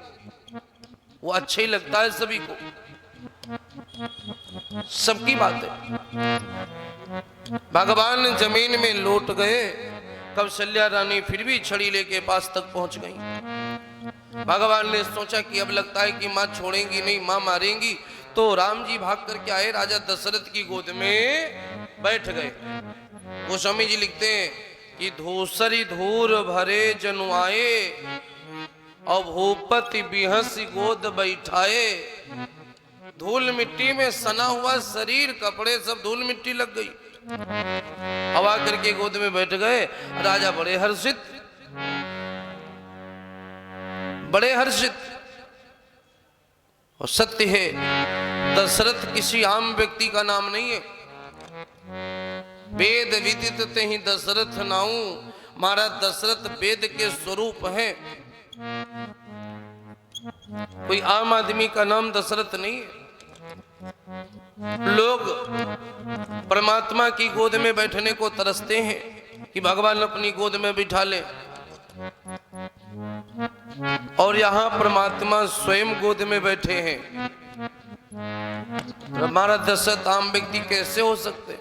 वो अच्छा ही लगता है सभी को, सबकी बात है। भगवान जमीन में लौट गए, कौशल्या रानी फिर भी छड़ी लेके पास तक पहुंच गई। भगवान ने सोचा कि अब लगता है कि माँ छोड़ेंगी नहीं, माँ मारेंगी, तो राम जी भाग करके आए, राजा दशरथ की गोद में बैठ गए। गोस्वामी जी लिखते हैं कि धूसरी धूर भरे जनुआए, और भूपति बिहसी गोद बैठाए। धूल मिट्टी में सना हुआ शरीर, कपड़े सब धूल मिट्टी लग गई, हवा करके गोद में बैठ गए। राजा बड़े हर्षित, बड़े हर्षित। और सत्य है, दशरथ किसी आम व्यक्ति का नाम नहीं है। वेद विदित ते ही दशरथ नाऊ, महाराज दशरथ वेद के स्वरूप है। कोई आम आदमी का नाम दशरथ नहीं है। लोग परमात्मा की गोद में बैठने को तरसते हैं कि भगवान अपनी गोद में बिठा ले, और यहाँ परमात्मा स्वयं गोद में बैठे हैं। हमारा दशरथ आम व्यक्ति कैसे हो सकते?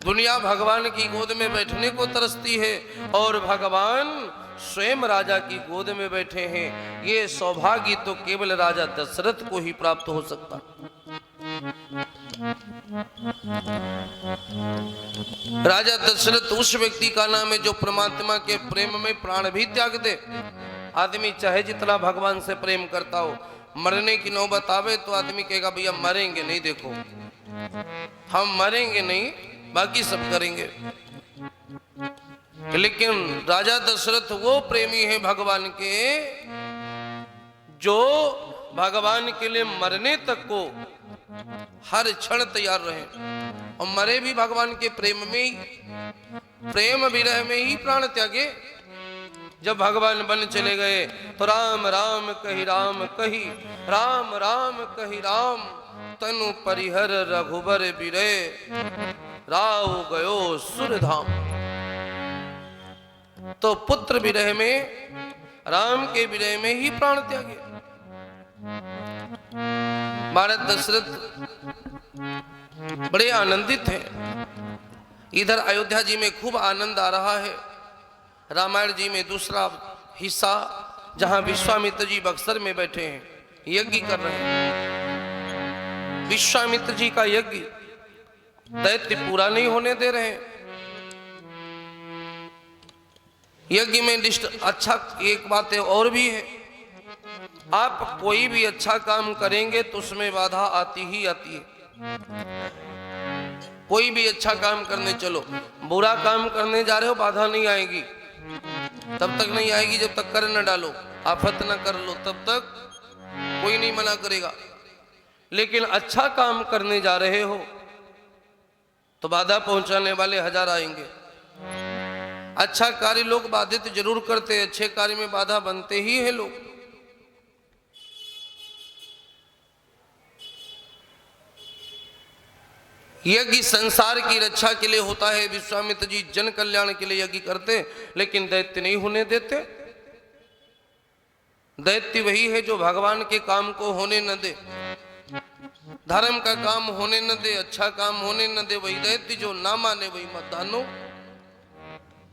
दुनिया भगवान की गोद में बैठने को तरसती है, और भगवान स्वयं राजा की गोद में बैठे हैं। ये सौभाग्य तो केवल राजा दशरथ को ही प्राप्त हो सकता। राजा दशरथ उस व्यक्ति का नाम है जो परमात्मा के प्रेम में प्राण भी त्याग दे। आदमी चाहे जितना भगवान से प्रेम करता हो, मरने की नौबत आवे तो आदमी कहेगा भैया मरेंगे नहीं, देखो हम मरेंगे नहीं, बाकी सब करेंगे। लेकिन राजा दशरथ वो प्रेमी है भगवान के, जो भगवान के लिए मरने तक को हर क्षण तैयार रहे, और मरे भी भगवान के प्रेम में ही, प्रेम विरह में ही प्राण त्यागे। जब भगवान बन चले गए तो राम राम कही राम कही, राम राम कही राम, तनु परिहर रघुबर बिरे, राव गयो सुरधाम। तो पुत्र विरह में, राम के विरह में ही प्राण त्यागे। महाराज दशरथ बड़े आनंदित हैं। इधर अयोध्या जी में खूब आनंद आ रहा है। रामायण जी में दूसरा हिस्सा, जहां विश्वामित्र जी बक्सर में बैठे हैं, यज्ञ कर रहे हैं। विश्वामित्र जी का यज्ञ दैत्य पूरा नहीं होने दे रहे हैं। यज्ञ में अच्छा एक बात है और भी है, आप कोई भी अच्छा काम करेंगे तो उसमें बाधा आती ही आती है। कोई भी अच्छा काम करने चलो, बुरा काम करने जा रहे हो, बाधा नहीं आएगी, तब तक नहीं आएगी जब तक कर न डालो, आफत न कर लो, तब तक कोई नहीं मना करेगा। लेकिन अच्छा काम करने जा रहे हो तो बाधा पहुंचाने वाले हजार आएंगे। अच्छा कार्य लोग बाधित जरूर करते, अच्छे कार्य में बाधा बनते ही है लोग। यज्ञ संसार की रक्षा के लिए होता है। विश्वामित्र जी जन कल्याण के लिए यज्ञ करते, लेकिन दैत्य नहीं होने देते। दैत्य वही है जो भगवान के काम को होने न दे, धर्म का काम होने न दे, अच्छा काम होने न दे। वही दैत्य जो ना माने वही मत दानो,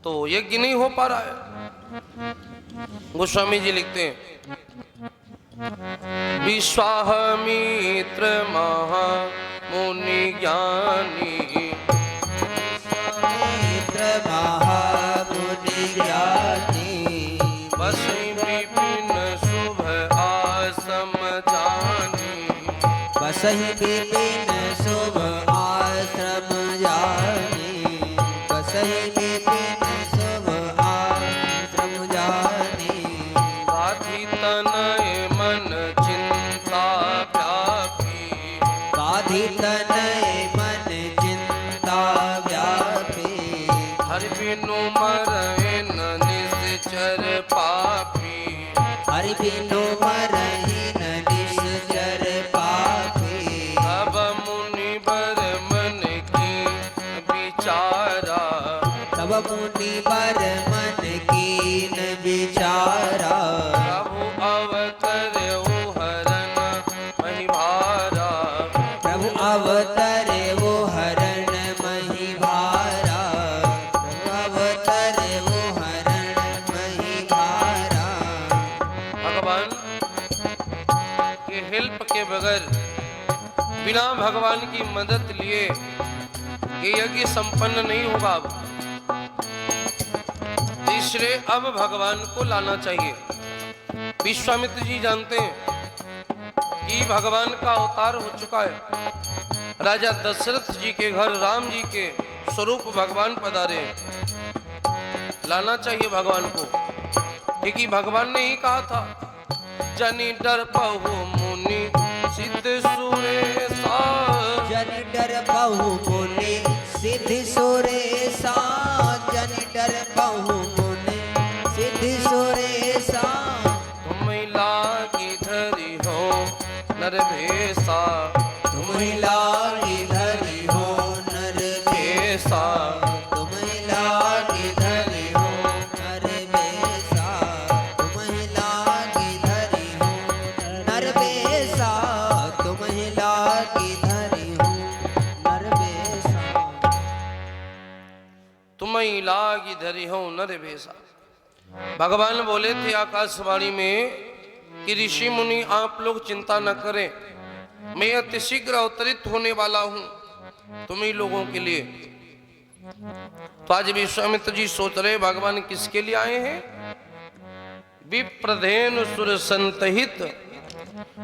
तो यज्ञ नहीं हो पा रहा है। गोस्वामी जी लिखते हैं, विश्वामित्र महा मुनि ज्ञानी, विश्वामित्र महामुनि ज्ञानी, बसई विपिन शुभ आसम जानी, बसहि विपिन शुभ आश्रम जानी, बसहि विपिन शुभ आश्रम जानी, बाधि तनय मन चिंता व्यापी, बाधि तनय मन चिंता बिनु मरहि न निश्चर पापी। हरि बिनु मरहि न निश्चर पापी। अब मुनि बर मन की विचारा। तब मुनि बर मन कीन विचारा। प्रभु अवतरऊ हरन महिभारा। प्रभु अवतरे वो हरण महिभारा। प्रभु अवतरे वो हरण महिभारा। भगवान के हेल्प के बगैर, बिना भगवान की मदद लिए ये यज्ञ संपन्न नहीं होगा। अब इसलिए अब भगवान को लाना चाहिए। विश्वामित्र जी जानते हैं कि भगवान का अवतार हो चुका है। राजा दशरथ जी के घर राम जी के स्वरूप भगवान पधारे हैं। लाना चाहिए भगवान को, क्योंकि भगवान ने ही कहा था, जनि डर पहु मुनि सिद्ध सुरेशा। जन डर बहु मुनि सिद्धि सुरेशा। जन डर बहु मुनि सिद्धि सुरेशा। तुम लागी धरि हो नर भेसा। तुम लागी धरि हो नर भेसा। तुम लागी धरि हो नर भेसा। तुम लागी धरि हो नर भेसा। तुम लागी धरि हो नर भेसा। तुम लागी धरि हो नर भेसा। भगवान बोले थे आकाशवाणी में कि ऋषि मुनि आप लोग चिंता न करें, मैं अति शीघ्र अवतरित होने वाला हूं तुम ही लोगों के लिए। तो आज विश्वामित्र जी सोच रहे भगवान किसके लिए आए हैं। विप्रधेनु सुर संतहित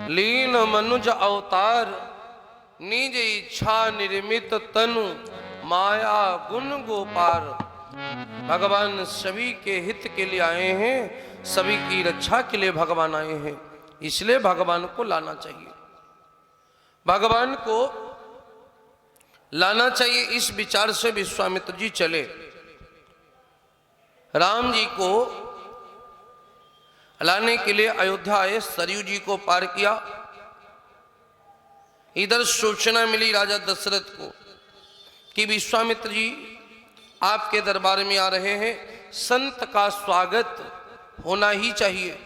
लीन मनुज अवतार। निज इच्छा निर्मित तनु माया गुण गोपार। भगवान सभी के हित के लिए आए हैं, सभी की रक्षा के लिए भगवान आए हैं। इसलिए भगवान को लाना चाहिए। भगवान को लाना चाहिए, इस विचार से विश्वामित्र जी चले। राम जी को लाने के लिए अयोध्या आए, सरयू जी को पार किया। इधर सूचना मिली राजा दशरथ को कि विश्वामित्र जी आपके दरबार में आ रहे हैं। संत का स्वागत होना ही चाहिए।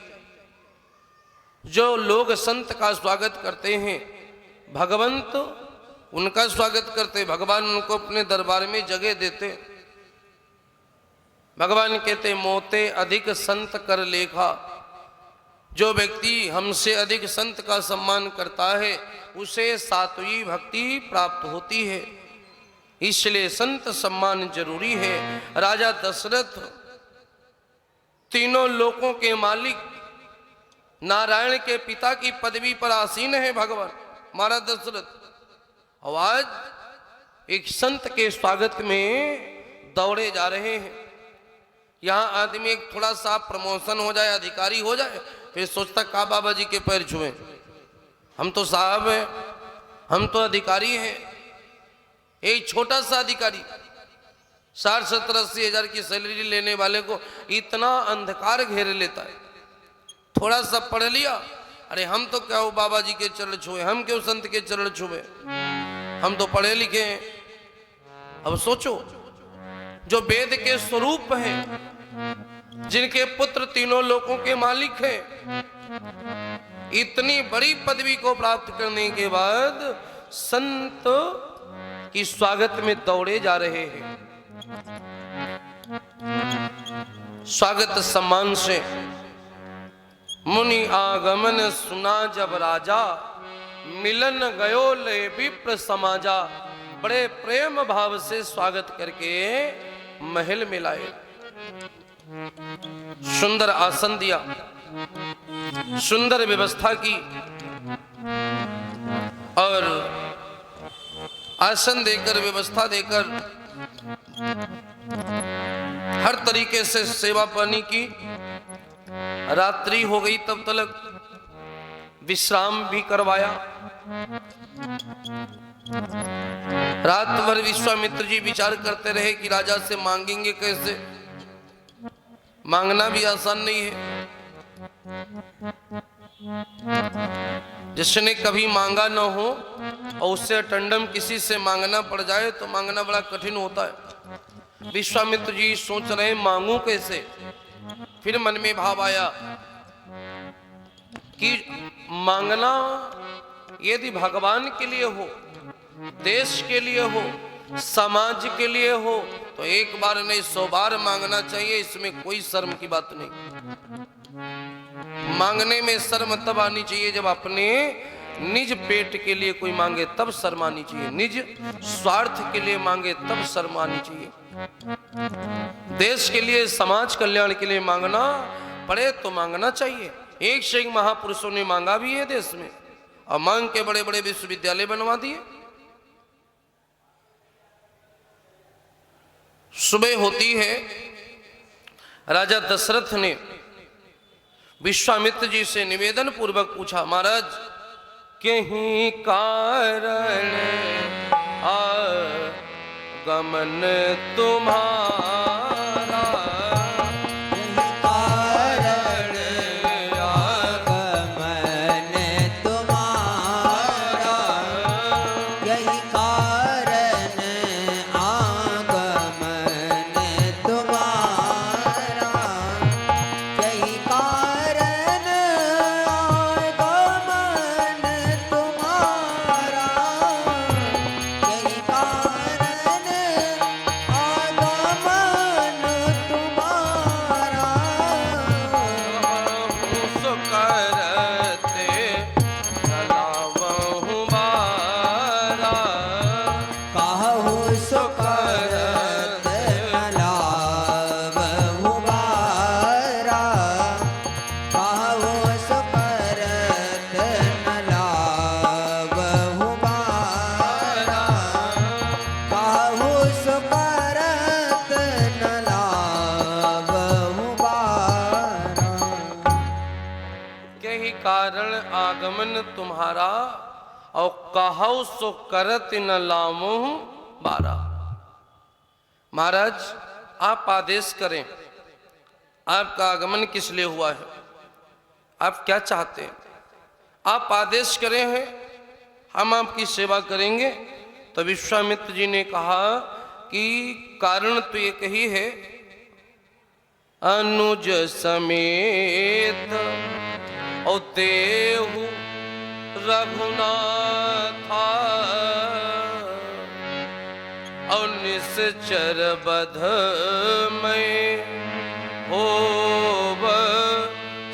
जो लोग संत का स्वागत करते हैं, भगवंत उनका स्वागत करते, भगवान उनको अपने दरबार में जगह देते। भगवान कहते मोते अधिक संत कर लेखा। जो व्यक्ति हमसे अधिक संत का सम्मान करता है उसे सात्विक भक्ति प्राप्त होती है। इसलिए संत सम्मान जरूरी है। राजा दशरथ तीनों लोकों के मालिक, नारायण के पिता की पदवी पर आसीन है भगवान महाराज दशरथ। और आज एक संत के स्वागत में दौड़े जा रहे हैं। यहाँ आदमी एक थोड़ा सा प्रमोशन हो जाए, अधिकारी हो जाए, फिर सोचता का बाबा जी के पैर छुए। हम तो साहब हैं, हम तो अधिकारी हैं। एक छोटा सा अधिकारी 60-70-80 हजार की सैलरी लेने वाले को इतना अंधकार घेर लेता है। थोड़ा सा पढ़ लिया, अरे हम तो क्या हो बाबा जी के चरण छुए, हम क्यों संत के चरण छुए, हम तो पढ़े लिखे हैं। अब सोचो, जो वेद के स्वरूप हैं, जिनके पुत्र तीनों लोकों के मालिक हैं, इतनी बड़ी पदवी को प्राप्त करने के बाद संत की स्वागत में दौड़े जा रहे हैं। स्वागत सम्मान से मुनि आगमन सुना जब राजा। मिलन गयो ले विप्र समाजा। बड़े प्रेम भाव से स्वागत करके महल में लाए। सुंदर आसन दिया, सुंदर व्यवस्था की, और आसन देकर, व्यवस्था देकर हर तरीके से सेवा पानी की। रात्रि हो गई तब तक विश्राम भी करवाया। रात भर विश्वामित्र जी विचार करते रहे कि राजा से मांगेंगे कैसे। मांगना भी आसान नहीं है। जिसने कभी मांगा न हो और उससे अटंडम किसी से मांगना पड़ जाए तो मांगना बड़ा कठिन होता है। विश्वामित्र जी सोच रहे मांगू कैसे। फिर मन में भाव आया कि मांगना यदि भगवान के लिए हो, देश के लिए हो, समाज के लिए हो तो एक बार नहीं 100 बार मांगना चाहिए। इसमें कोई शर्म की बात नहीं। मांगने में शर्म तब आनी चाहिए जब अपने निज पेट के लिए कोई मांगे, तब शर्म आनी चाहिए। निज स्वार्थ के लिए मांगे तब शर्म आनी चाहिए। देश के लिए, समाज कल्याण के लिए मांगना पड़े तो मांगना चाहिए। एक से एक महापुरुषों ने मांगा भी है देश में, और मांग के बड़े बड़े विश्वविद्यालय बनवा दिए। सुबह होती है, राजा दशरथ ने विश्वामित्र जी से निवेदन पूर्वक पूछा, महाराज कहीं कारण आगमन तुम्हारा, कारण आगमन तुम्हारा और कहौ सो करत न लामो बारा। महाराज आप आदेश करें, आपका आगमन किस लिए हुआ है, आप क्या चाहते हैं, आप आदेश करें हैं, हम आपकी सेवा करेंगे। तो विश्वामित्र जी ने कहा कि कारण तो एक ही है, अनुज समेत और देहु रघुनाथा और निश्चर बध में होव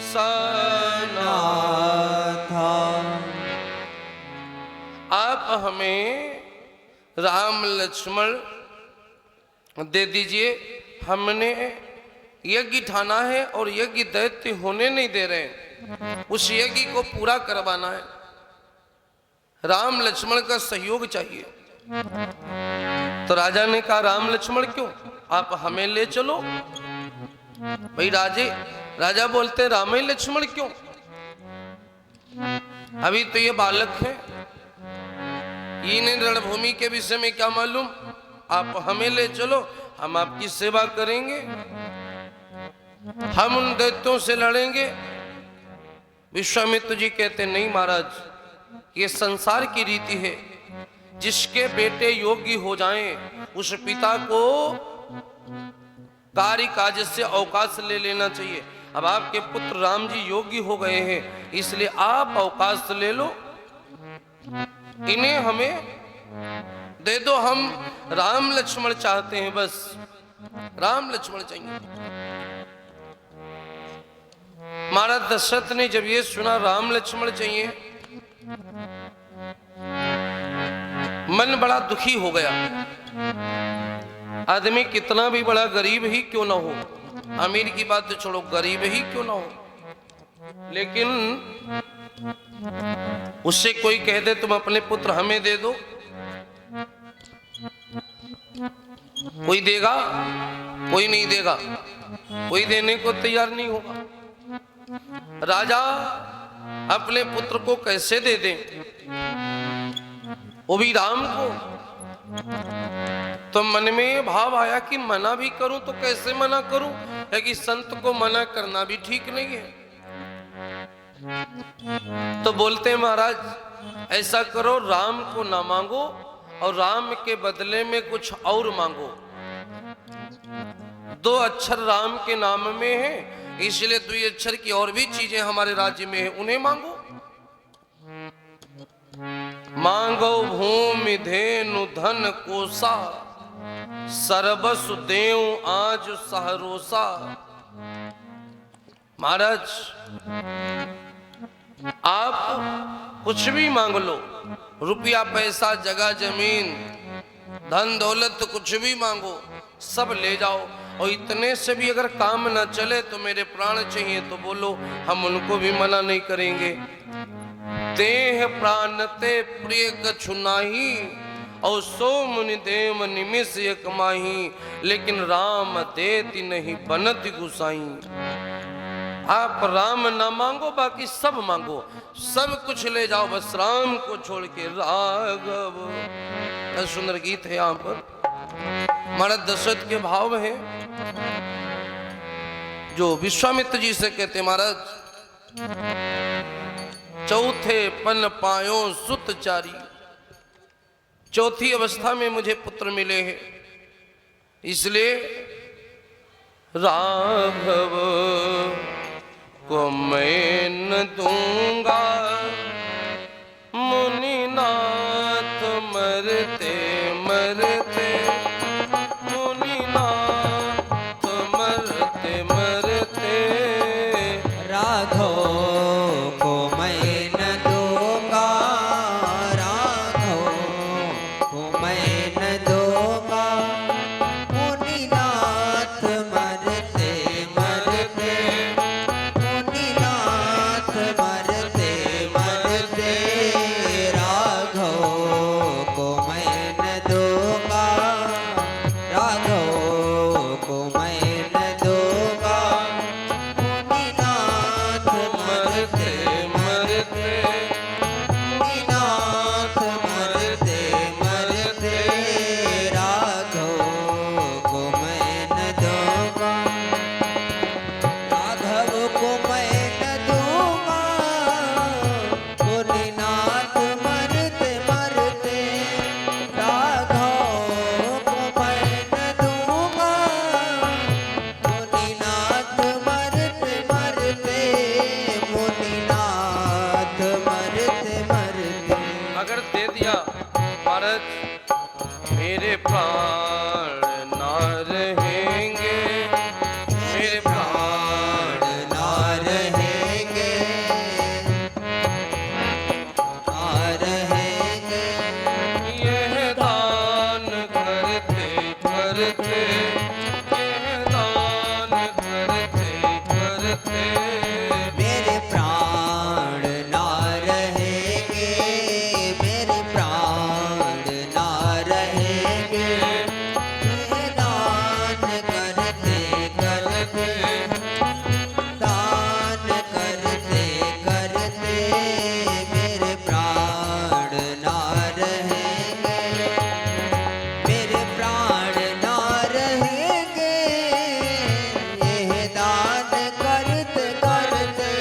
सनाथा। आप हमें राम लक्ष्मण दे दीजिए। हमने यज्ञ ठाना है और यज्ञ दैत्य होने नहीं दे रहे हैं, उस यज्ञ को पूरा करवाना है। राम लक्ष्मण का सहयोग चाहिए। तो राजा ने कहा राम लक्ष्मण क्यों, आप हमें ले चलो। भाई राजा बोलते राम ही लक्ष्मण क्यों, अभी तो ये बालक है, इन्हें रणभूमि के विषय में क्या मालूम, आप हमें ले चलो, हम आपकी सेवा करेंगे, हम उन दैत्यों से लड़ेंगे। विश्वामित्र जी कहते नहीं महाराज, ये संसार की रीति है, जिसके बेटे योग्य हो जाएं उस पिता को कार्य काज से अवकाश ले लेना चाहिए। अब आपके पुत्र राम जी योग्य हो गए हैं, इसलिए आप अवकाश ले लो, इन्हें हमें दे दो। हम राम लक्ष्मण चाहते हैं, बस राम लक्ष्मण चाहिए। महाराज दशरथ ने जब ये सुना राम लक्ष्मण चाहिए, मन बड़ा दुखी हो गया। आदमी कितना भी बड़ा गरीब ही क्यों ना हो, अमीर की बात तो छोड़ो, गरीब ही क्यों ना हो, लेकिन उससे कोई कह दे तुम अपने पुत्र हमें दे दो, कोई देगा, कोई नहीं देगा, कोई देने को तैयार नहीं होगा। राजा अपने पुत्र को कैसे दे दे, वो भी राम को। तो मन में ये भाव आया कि मना भी करूं तो कैसे मना करूं, है कि संत को मना करना भी ठीक नहीं है। तो बोलते हैं महाराज ऐसा करो, राम को ना मांगो और राम के बदले में कुछ और मांगो। 2 अक्षर राम के नाम में है, इसलिए 2 अक्षर की और भी चीजें हमारे राज्य में है, उन्हें मांगो। मांगो भूमि धेनु धन कोसा, सर्वसु देव आज सहरोसा। महाराज आप कुछ भी मांग लो, रुपया पैसा जगह जमीन धन दौलत कुछ भी मांगो, सब ले जाओ। और इतने से भी अगर काम न चले तो मेरे प्राण चाहिए तो बोलो, हम उनको भी मना नहीं करेंगे। देह प्राण ते प्रिय कछु नाही, और सो मुनि देव निमिष एक माही, लेकिन राम देति नहीं बनत गुसाई। आप राम ना मांगो, बाकी सब मांगो, सब कुछ ले जाओ, बस राम को छोड़ के। राघव, सुंदर गीत है यहाँ पर, महाराज दशरथ के भाव है जो विश्वामित्र जी से कहते, महाराज चौथे पन पायो सुत चारी, चौथी अवस्था में मुझे पुत्र मिले हैं, इसलिए राघव को मैं न दूंगा, मुनिनाथ मरते मरते, मुनिनाथ मरते मरते। राघव को मैं न दूंगा, राघव को मैं न दूंगा, मुनिनाथ मरते मरते, मुनिनाथ मरते मरते। राघव को मैं न दूंगा, राघव को मैं न दूंगा, मुनिनाथ मरते मरते, मुनिनाथ मरते मरते। राघव को मैं न दूंगा, राघव को मैं न दूंगा, मुनिनाथ मरते मरते। राघव को मैं न दूंगा, मुनिनाथ मरते मरते, मुनिनाथ मरते मरते। अगर दे दिया महाराज, मेरे प्राण ना रहेंगे, मेरे प्राण प्राण ना रहेंगे, ना रहेंगे। यह दान करते करते, यह दान करते करते। मेरे प्राण ना रहेंगे, मेरे प्राण ना रहेंगे। ये दान करते करते, दान करते करते, मेरे प्राण ना रहेंगे, मेरे प्राण ना रहेंगे। ये दान करते करते,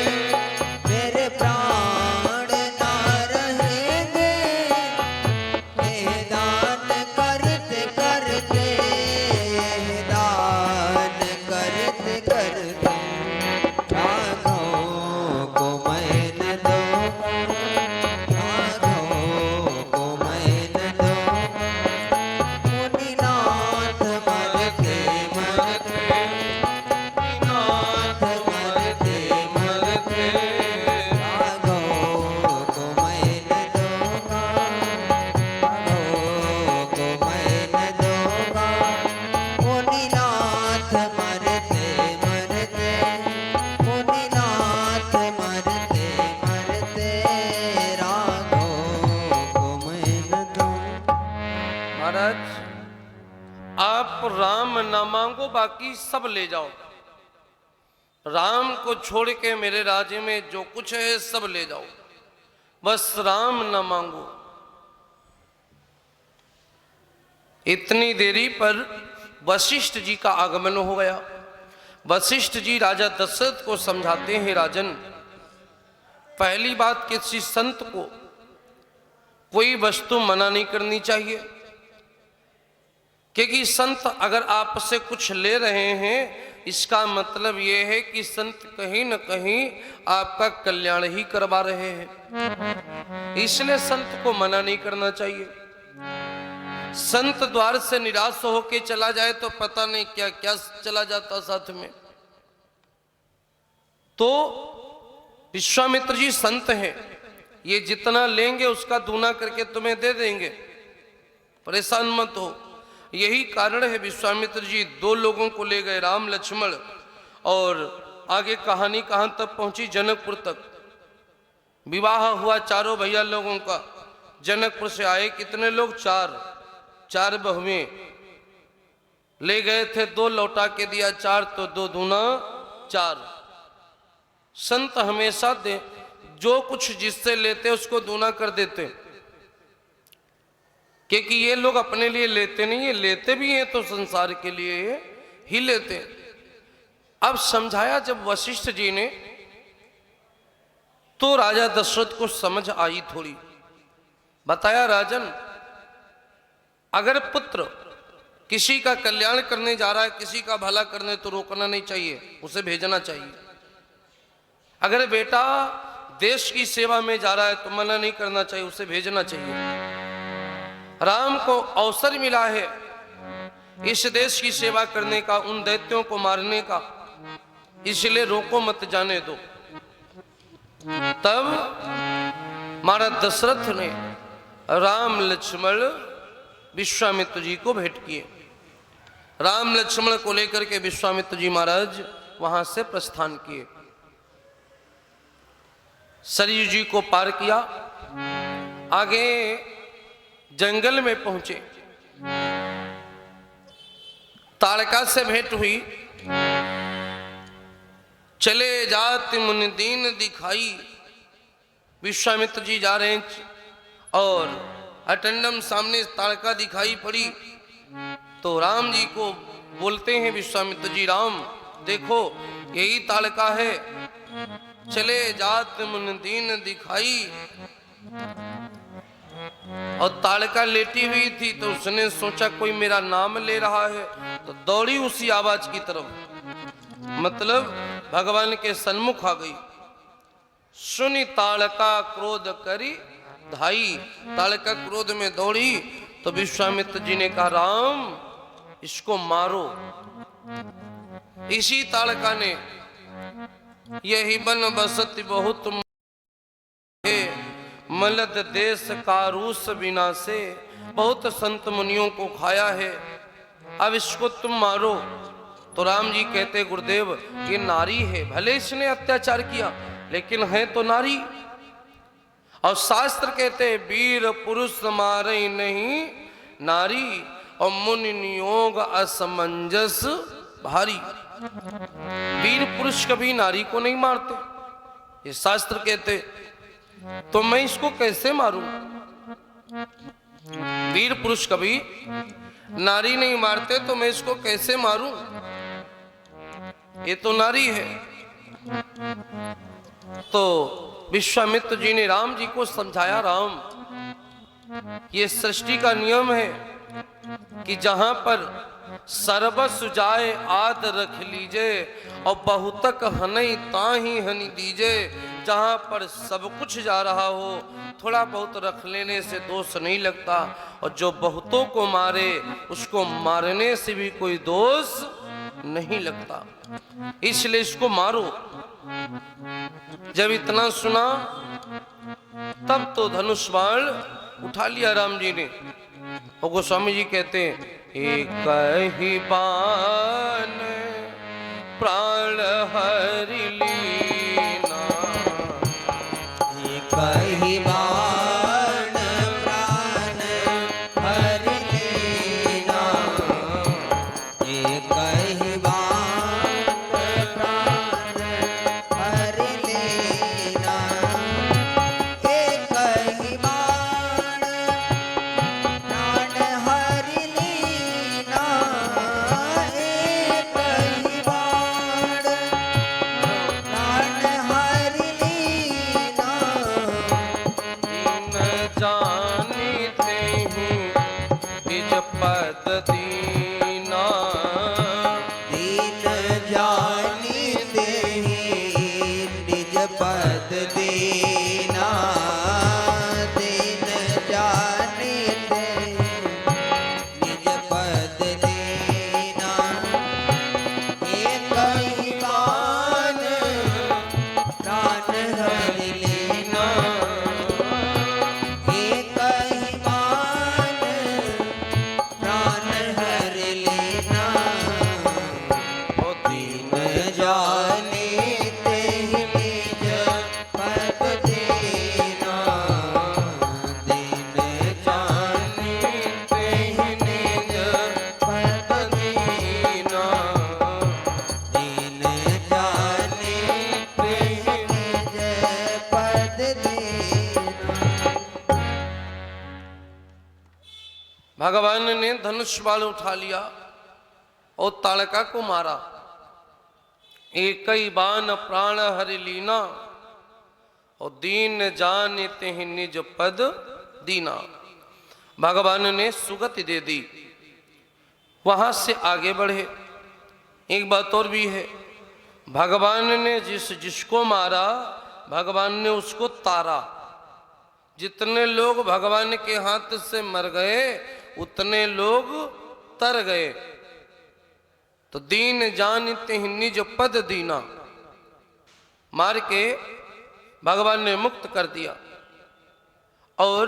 मेरे प्राण ना रहेंगे। ये दान करते करते, ये दान करते करते। राघव को मैं न दूंगा, राघव को मैं न दूंगा, मुनिनाथ मरते मरते, मुनिनाथ मरते मरते। राघव को मैं न दूंगा, राघव को मैं न दूंगा, मुनिनाथ मरते मरते, मुनिनाथ मरते मरते। राघव को मैं न दूंगा। महाराज आप राम ना मांगो, बाकी सब ले जाओ। राम को छोड़ के मेरे राज्य में जो कुछ है सब ले जाओ, बस राम ना मांगो। इतनी देरी पर वशिष्ठ जी का आगमन हो गया। वशिष्ठ जी राजा दशरथ को समझाते हैं, राजन, पहली बात, किसी संत को कोई वस्तु मना नहीं करनी चाहिए, क्योंकि संत अगर आपसे कुछ ले रहे हैं इसका मतलब यह है कि संत कहीं न कहीं आपका कल्याण ही करवा रहे हैं, इसलिए संत को मना नहीं करना चाहिए। संत द्वार से निराश होके चला जाए तो पता नहीं क्या क्या चला जाता साथ में। तो विश्वामित्र जी संत हैं, ये जितना लेंगे उसका दूना करके तुम्हें दे देंगे, परेशान मत हो। यही कारण है विश्वामित्र जी 2 लोगों को ले गए, राम लक्ष्मण, और आगे कहानी कहां तक पहुंची, जनकपुर तक। विवाह हुआ चारों भैया लोगों का। जनकपुर से आए कितने लोग, 4 बहुएं ले गए थे, 2 लौटा के दिया, 4 तो 2 दूना 4। संत हमेशा दे, जो कुछ जिससे लेते उसको दूना कर देते, क्योंकि ये लोग अपने लिए लेते नहीं है, लेते भी हैं तो संसार के लिए ही लेते। अब समझाया जब वशिष्ठ जी ने, तो राजा दशरथ को समझ आई थोड़ी। बताया, राजन, अगर पुत्र किसी का कल्याण करने जा रहा है, किसी का भला करने, तो रोकना नहीं चाहिए, उसे भेजना चाहिए। अगर बेटा देश की सेवा में जा रहा है तो मना नहीं करना चाहिए, उसे भेजना चाहिए। राम को अवसर मिला है इस देश की सेवा करने का, उन दैत्यों को मारने का, इसलिए रोको मत, जाने दो। तब महाराज दशरथ ने राम लक्ष्मण विश्वामित्र जी को भेंट किए। राम लक्ष्मण को लेकर के विश्वामित्र जी महाराज वहां से प्रस्थान किए, सरयू जी को पार किया, आगे जंगल में पहुंचे। ताड़का से भेंट हुई। चले जात मुनि दीन दिखाई, विश्वामित्र जी जा रहे हैं और अटंडम सामने ताड़का दिखाई पड़ी, तो राम जी को बोलते हैं विश्वामित्र जी, राम देखो यही ताड़का है। चले जात मुनि दीन दिखाई, और ताड़का लेटी हुई थी, तो उसने सोचा कोई मेरा नाम ले रहा है, तो दौड़ी उसी आवाज की तरफ, मतलब भगवान के सन्मुख आ गई। सुनी ताड़का क्रोध करी धाई, ताड़का क्रोध में दौड़ी, तो विश्वामित्र जी ने कहा, राम इसको मारो। इसी ताड़का ने, यही बन बसत बहुत मलद देश कारूस बिना से, बहुत संत मुनियों को खाया है, अब इसको तुम मारो। तो राम जी कहते, गुरुदेव ये नारी है, भले इसने अत्याचार किया लेकिन है तो नारी। और शास्त्र कहते वीर पुरुष मारे नहीं नारी, और मुनि नियोग असमंजस भारी। वीर पुरुष कभी नारी को नहीं मारते, ये शास्त्र कहते। तो मैं इसको कैसे मारूं? वीर पुरुष कभी नारी नहीं मारते, तो मैं इसको कैसे मारूं? ये तो नारी है। तो विश्वामित्र जी ने राम जी को समझाया, राम ये सृष्टि का नियम है कि जहां पर सर्वस्व जाए आद रख लीजे, और बहुतक हनई ताही हनी दीजे। जहां पर सब कुछ जा रहा हो, थोड़ा बहुत रख लेने से दोष नहीं लगता, और जो बहुतों को मारे उसको मारने से भी कोई दोष नहीं लगता, इसलिए इसको मारो। जब इतना सुना तब तो धनुष बाण उठा लिया राम जी ने। और गोस्वामी जी कहते हैं, एक ही बाण प्राण हरि लीना, एक ही बाण प्राण हरि लीना, एक ही बाण प्राण हरि लीना, एक ही बाण प्राण हरि लीना, दीना। दीन जानी देहि निज पद दीना। दीन जानी देहि निज पद दीना। एक ही मान प्राण हरि लीना। एक ही मान प्राण हरि लीना। ओ दीन जाने तेहि निज पद दीना। दीन जाने तेहि निज पद दीना। दीन जाने तेहि निज पद दीना। भगवान ने धनुष बाण उठा लिया और ताड़का को मारा। एक ही बाण प्राण हरि लीना और दीन जान तेहि निज पद दीना। भगवान ने सुगति दे दी, वहां से आगे बढ़े। एक बात और भी है, भगवान ने जिसको मारा भगवान ने उसको तारा। जितने लोग भगवान के हाथ से मर गए उतने लोग तर गए। तो दीन जानते ही निज पद दीना, मार के भगवान ने मुक्त कर दिया। और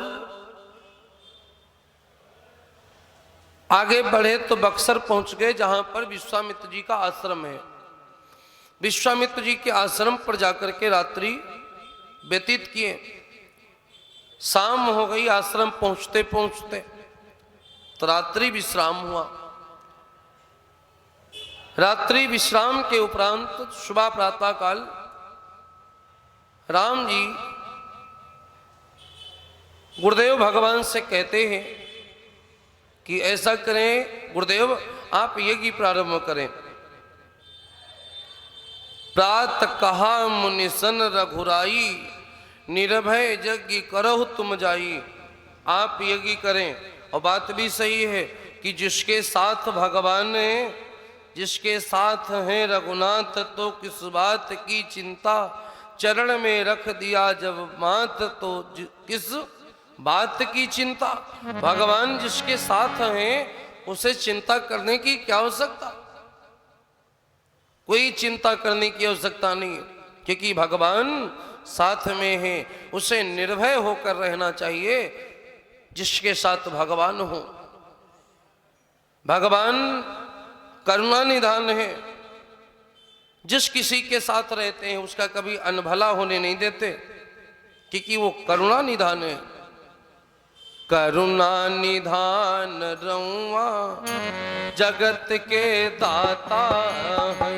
आगे बढ़े तो बक्सर पहुंच गए, जहां पर विश्वामित्र जी का आश्रम है। विश्वामित्र जी के आश्रम पर जाकर के रात्रि व्यतीत किए। शाम हो गई आश्रम पहुंचते पहुंचते, तो रात्रि विश्राम हुआ। रात्रि विश्राम के उपरांत सुबह प्रातः काल राम जी गुरुदेव भगवान से कहते हैं कि ऐसा करें गुरुदेव, आप यज्ञ प्रारंभ करें। प्रात कहा मुनिसन रघुराई, निर्भय यज्ञ करहु तुम जाई। आप यज्ञ करें। और बात भी सही है कि जिसके साथ भगवान है, जिसके साथ हैं रघुनाथ, तो किस बात की चिंता। चरण में रख दिया जब मात, तो किस बात की चिंता। भगवान जिसके साथ हैं उसे चिंता करने की क्या आवश्यकता। कोई चिंता करने की आवश्यकता नहीं है, क्योंकि भगवान साथ में है। उसे निर्भय होकर रहना चाहिए जिसके साथ भगवान हो। भगवान करुणा निधान है। जिस किसी के साथ रहते हैं उसका कभी अनभला होने नहीं देते, क्योंकि वो करुणा निधान है। करुणा निधान रउआ जगत के दाता है।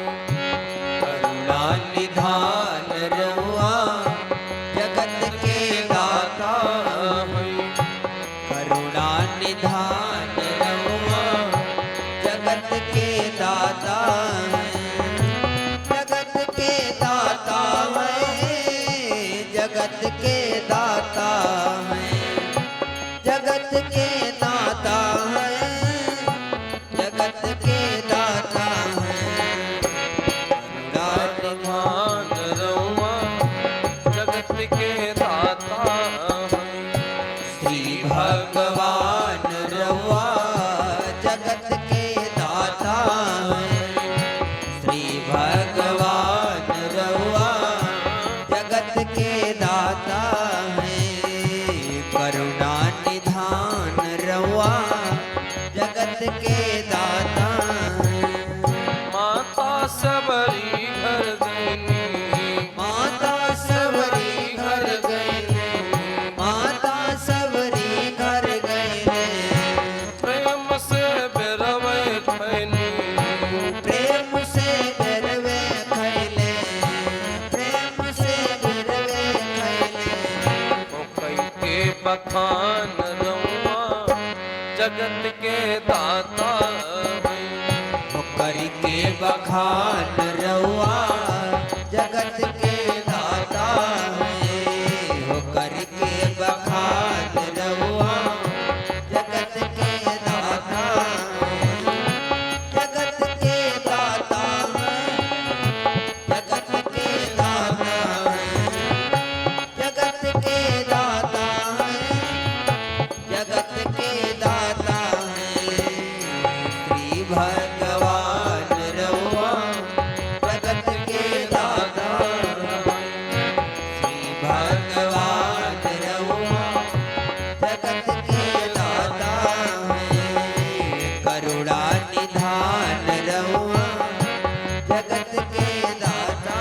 करुणा निधान रहुआ जगत के दाता है। करुणा निधान रहुआ जगत के दाता है। जगत के दाता है। जगत के दाता है। जगत के दाता है। जगत के दाता है। निधान रउआ जगत के दाता है। श्री भगवान रहुआ जगत के दाता है। श्री भगवान रहुआ जगत के दाता है। करुणा निधान रहुआ जगत के दाता है। माता सबरी घर गईनी, माता सबरी घर गए। माता सबरी घर गए। प्रेम से बिरवे खैनी। प्रेम से बिरवे खैले। प्रेम से बिरवे खैले। ओ कई के बखान रउआ जगत के दाता है। करी के बखान रहुआ जगत के दाता है। हो करी के बखान रहुआ जगत के दाता है। भगवान रहुआ जगत के दाता श्री भगवान रहुआ जगत के दाता करुणा निधान रहुआ जगत के दाता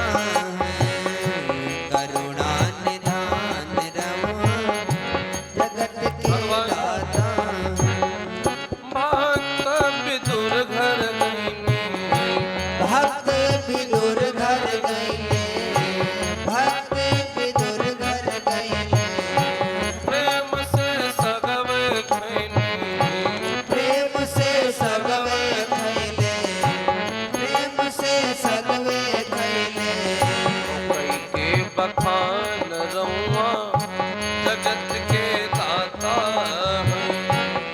करुणा निधान रहुआ जगत के दाता भक्त विदुर घर गईले भक्त विदुर घर गईले प्रेम से सगवे खैनी प्रेम से सगवे खैले प्रेम से सगवे खैले कई के बखान रहुआ जगत के दाता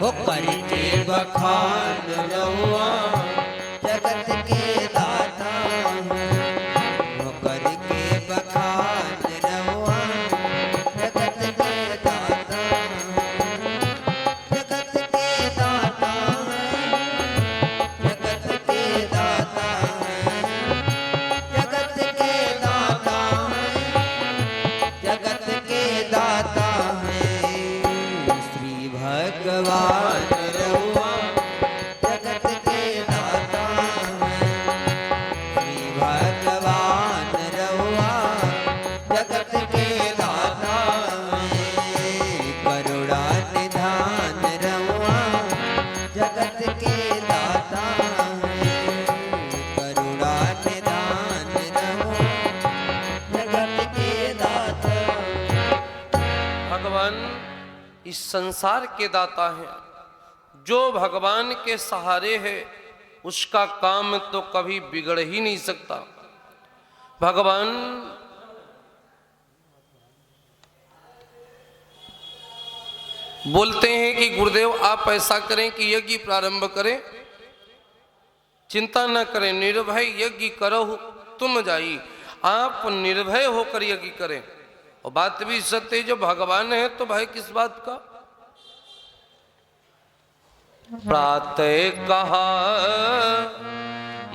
हो करके बखान रहुआ जगत के दाता हो करके बखान रहुआ जगत के दाता जगत के दाता जगत के दाता जगत के दाता जगत के दाता है श्री भगवान रहुआ जगत के दाता है श्री भगवान रहुआ जगत के दाता है करुणा निधान रहुआ जगत के दाता है करुणा निधान रहुआ जगत के दाता भगवान इस संसार के दाता है। जो भगवान के सहारे है उसका काम तो कभी बिगड़ ही नहीं सकता। भगवान बोलते हैं कि गुरुदेव आप ऐसा करें कि यज्ञ प्रारंभ करें, चिंता न करें, निर्भय यज्ञ करो तुम जाई। आप निर्भय होकर यज्ञ करें। और बात भी सत्य है, जो भगवान है तो भय किस बात का। प्रातः कहा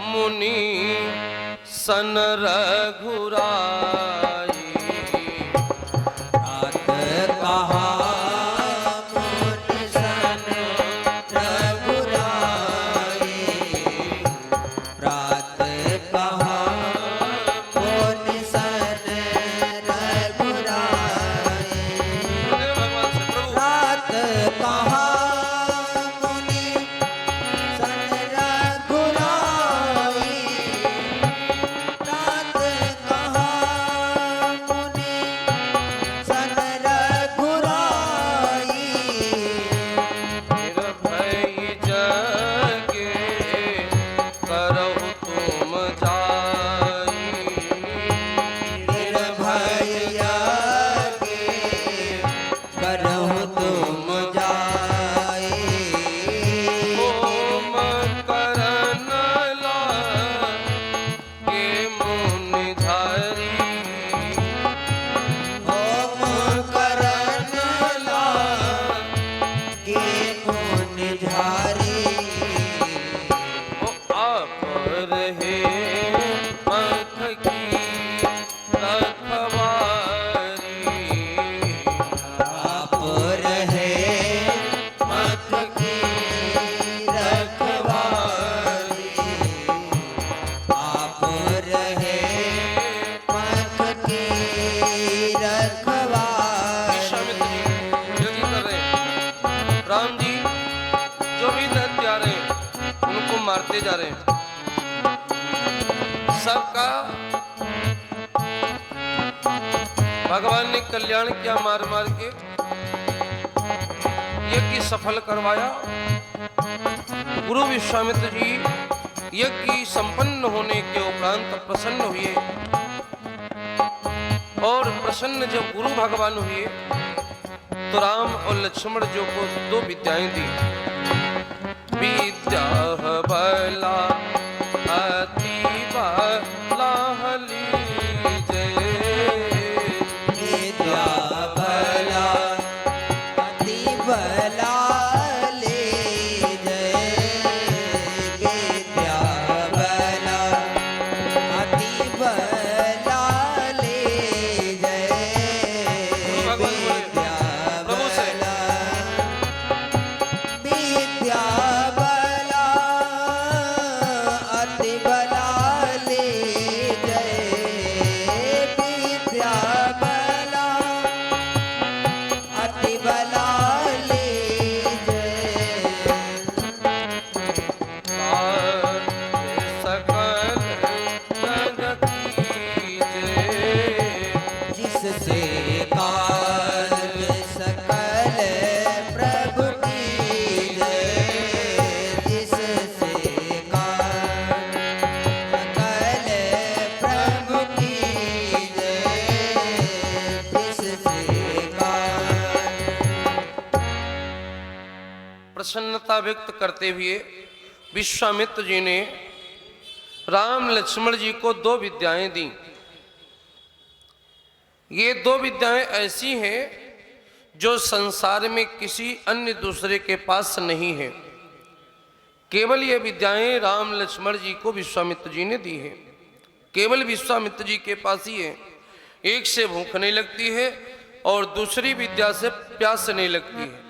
मुनि सन रघुराई, प्रातः कहा मुनि सन रघुराई प्रातः कहा मुनि सन रघुराई प्रातः कहा मुनि सन रघुराई प्रातः कहा मुनि सन रघुराई निर्भय जगे करहु तुम जाई, निर्भय यज्ञ करहु तुम जाई ओम करन लागे मुनिधारी, ओम करन लागे मुनिधारी ओ आप रहे मथ की रखवारी, आप रहे मत की रखवारी आप रहे मत की रखवारी विश्वामित्र जी यज्ञ कर रहे हैं। राम जी जो भी दैत्य आ रहे हैं उनको मारते जा रहे हैं। सबका भगवान ने कल्याण किया, मार मार के यज्ञ सफल करवाया। गुरु विश्वामित्र जी यज्ञ संपन्न होने के उपरांत प्रसन्न हुए और प्रसन्न जब गुरु भगवान हुए तो राम और लक्ष्मण जी को दो विद्याएं दी। विद्या बला अति बला हली जय, विद्या बला अति बला ले जय व्यक्त करते हुए विश्वामित्र जी ने राम लक्ष्मण जी को 2 विद्याएं दी। ये 2 विद्याएं ऐसी हैं जो संसार में किसी अन्य दूसरे के पास नहीं है। केवल ये विद्याएं राम लक्ष्मण जी को विश्वामित्र जी ने दी है। केवल विश्वामित्र जी के पास ही है। एक से भूख नहीं लगती है और दूसरी विद्या से प्यास नहीं लगती है।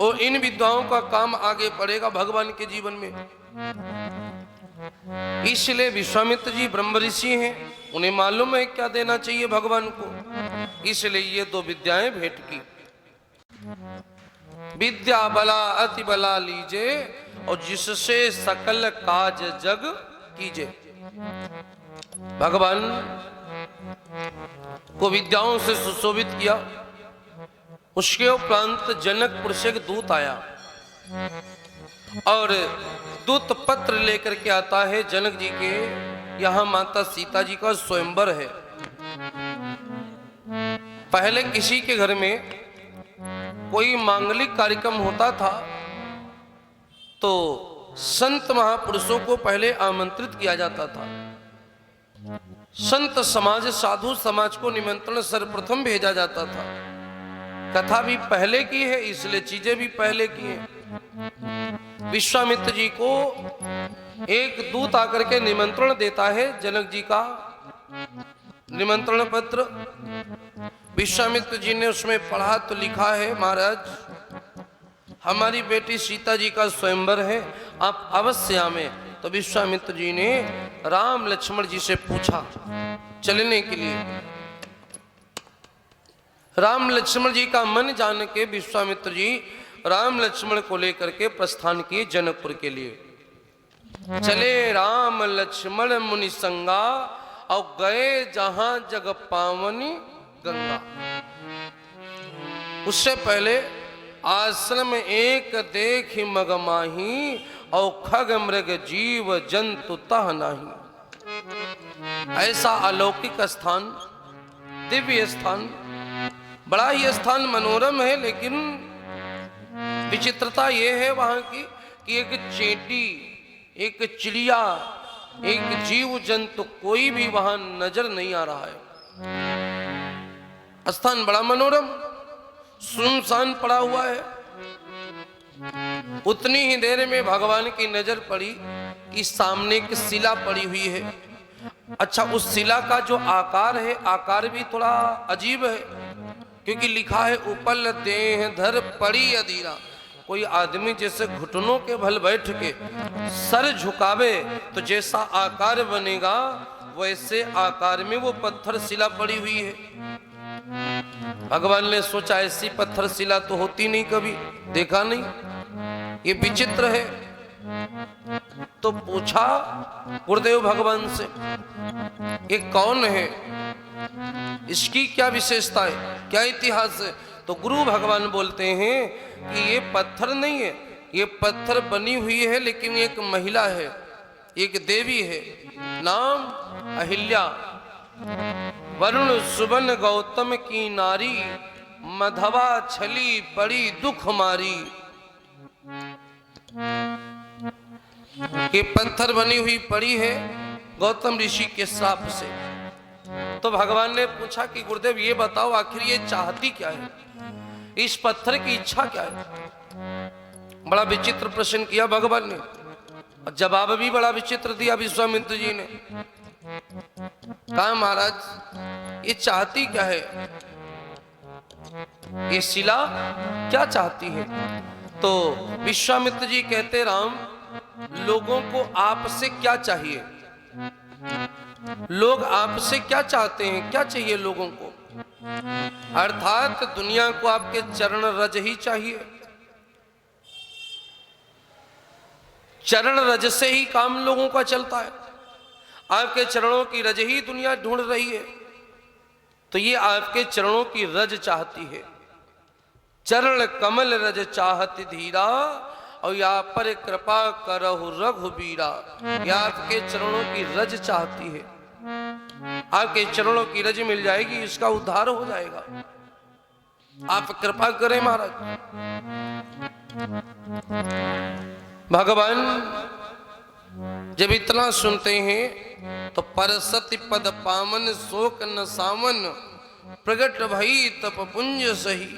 और इन विद्याओं का काम आगे बढ़ेगा भगवान के जीवन में। इसलिए विश्वामित्र जी ब्रह्म ऋषि हैं, उन्हें मालूम है क्या देना चाहिए भगवान को। इसलिए ये 2 विद्याएं भेंट की। विद्या बला अति बला लीजे और जिससे सकल काज जग कीजे। भगवान को विद्याओं से सुशोभित किया। उसके उपरांत जनकपुर से एक दूत आया और दूत पत्र लेकर के आता है जनक जी के यहाँ माता सीता जी का स्वयंवर है। पहले किसी के घर में कोई मांगलिक कार्यक्रम होता था तो संत महापुरुषों को पहले आमंत्रित किया जाता था। संत समाज साधु समाज को निमंत्रण सर्वप्रथम भेजा जाता था। कथा भी पहले की है इसलिए चीजें भी पहले की हैं। विश्वामित्र जी को एक दूत आकर के निमंत्रण देता है, जनक जी का निमंत्रण पत्र। विश्वामित्र जी ने उसमें पढ़ा तो लिखा है, महाराज हमारी बेटी सीता जी का स्वयंवर है, आप अवश्य आवें। तो विश्वामित्र जी ने राम लक्ष्मण जी से पूछा चलने के लिए। राम लक्ष्मण जी का मन जान के विश्वामित्र जी राम लक्ष्मण को लेकर के प्रस्थान किए जनकपुर के लिए। चले राम लक्ष्मण मुनि संगा और गए जहां जग पावनी गंगा। उससे पहले आश्रम एक देख मगमाही और खग मृग जीव जंतु तह नाही। ऐसा अलौकिक स्थान, दिव्य स्थान, बड़ा ही स्थान मनोरम है। लेकिन विचित्रता यह है वहां की कि एक चेटी, एक चिड़िया, एक जीव जंतु कोई भी वहां नजर नहीं आ रहा है। स्थान बड़ा मनोरम, सुनसान पड़ा हुआ है। उतनी ही देर में भगवान की नजर पड़ी कि सामने एक शिला पड़ी हुई है। अच्छा, उस शिला का जो आकार है, आकार भी थोड़ा अजीब है, क्योंकि लिखा है उपल देह धर पड़ी अधीरा। कोई आदमी जैसे घुटनों के बल बैठ के सर झुकावे तो जैसा आकार बनेगा वैसे आकार में वो पत्थर शिला पड़ी हुई है। भगवान ने सोचा ऐसी पत्थर शिला तो होती नहीं, कभी देखा नहीं, ये विचित्र है। तो पूछा गुरुदेव भगवान से ये कौन है, इसकी क्या विशेषता है, क्या इतिहास है। तो गुरु भगवान बोलते हैं कि ये पत्थर नहीं है, ये पत्थर बनी हुई है, लेकिन एक महिला है, एक देवी है, नाम अहिल्या। वरुण सुबन गौतम की नारी, मधवा छली पड़ी दुख मारी। ये पत्थर बनी हुई पड़ी है गौतम ऋषि के श्राप से। तो भगवान ने पूछा कि गुरुदेव ये बताओ आखिर ये चाहती क्या है, इस पत्थर की इच्छा क्या है। बड़ा विचित्र प्रश्न किया भगवान ने और जवाब भी बड़ा विचित्र दिया विश्वामित्र जी ने। कहा महाराज ये चाहती क्या है, ये शिला क्या चाहती है। तो विश्वामित्र जी कहते राम, लोगों को आपसे क्या चाहिए, लोग आपसे क्या चाहते हैं, क्या चाहिए लोगों को। अर्थात दुनिया को आपके चरण रज ही चाहिए। चरण रज से ही काम लोगों का चलता है। आपके चरणों की रज ही दुनिया ढूंढ रही है। तो ये आपके चरणों की रज चाहती है। चरण कमल रज चाहती धीरा और या पर कृपा करहु रघुबीरा। या आपके चरणों की रज चाहती है। आपके चरणों की रज मिल जाएगी, इसका उद्धार हो जाएगा। आप कृपा करें महाराज। भगवान जब इतना सुनते हैं तो परसति पद पावन शोक न सावन प्रगट भई तप पुंज सही।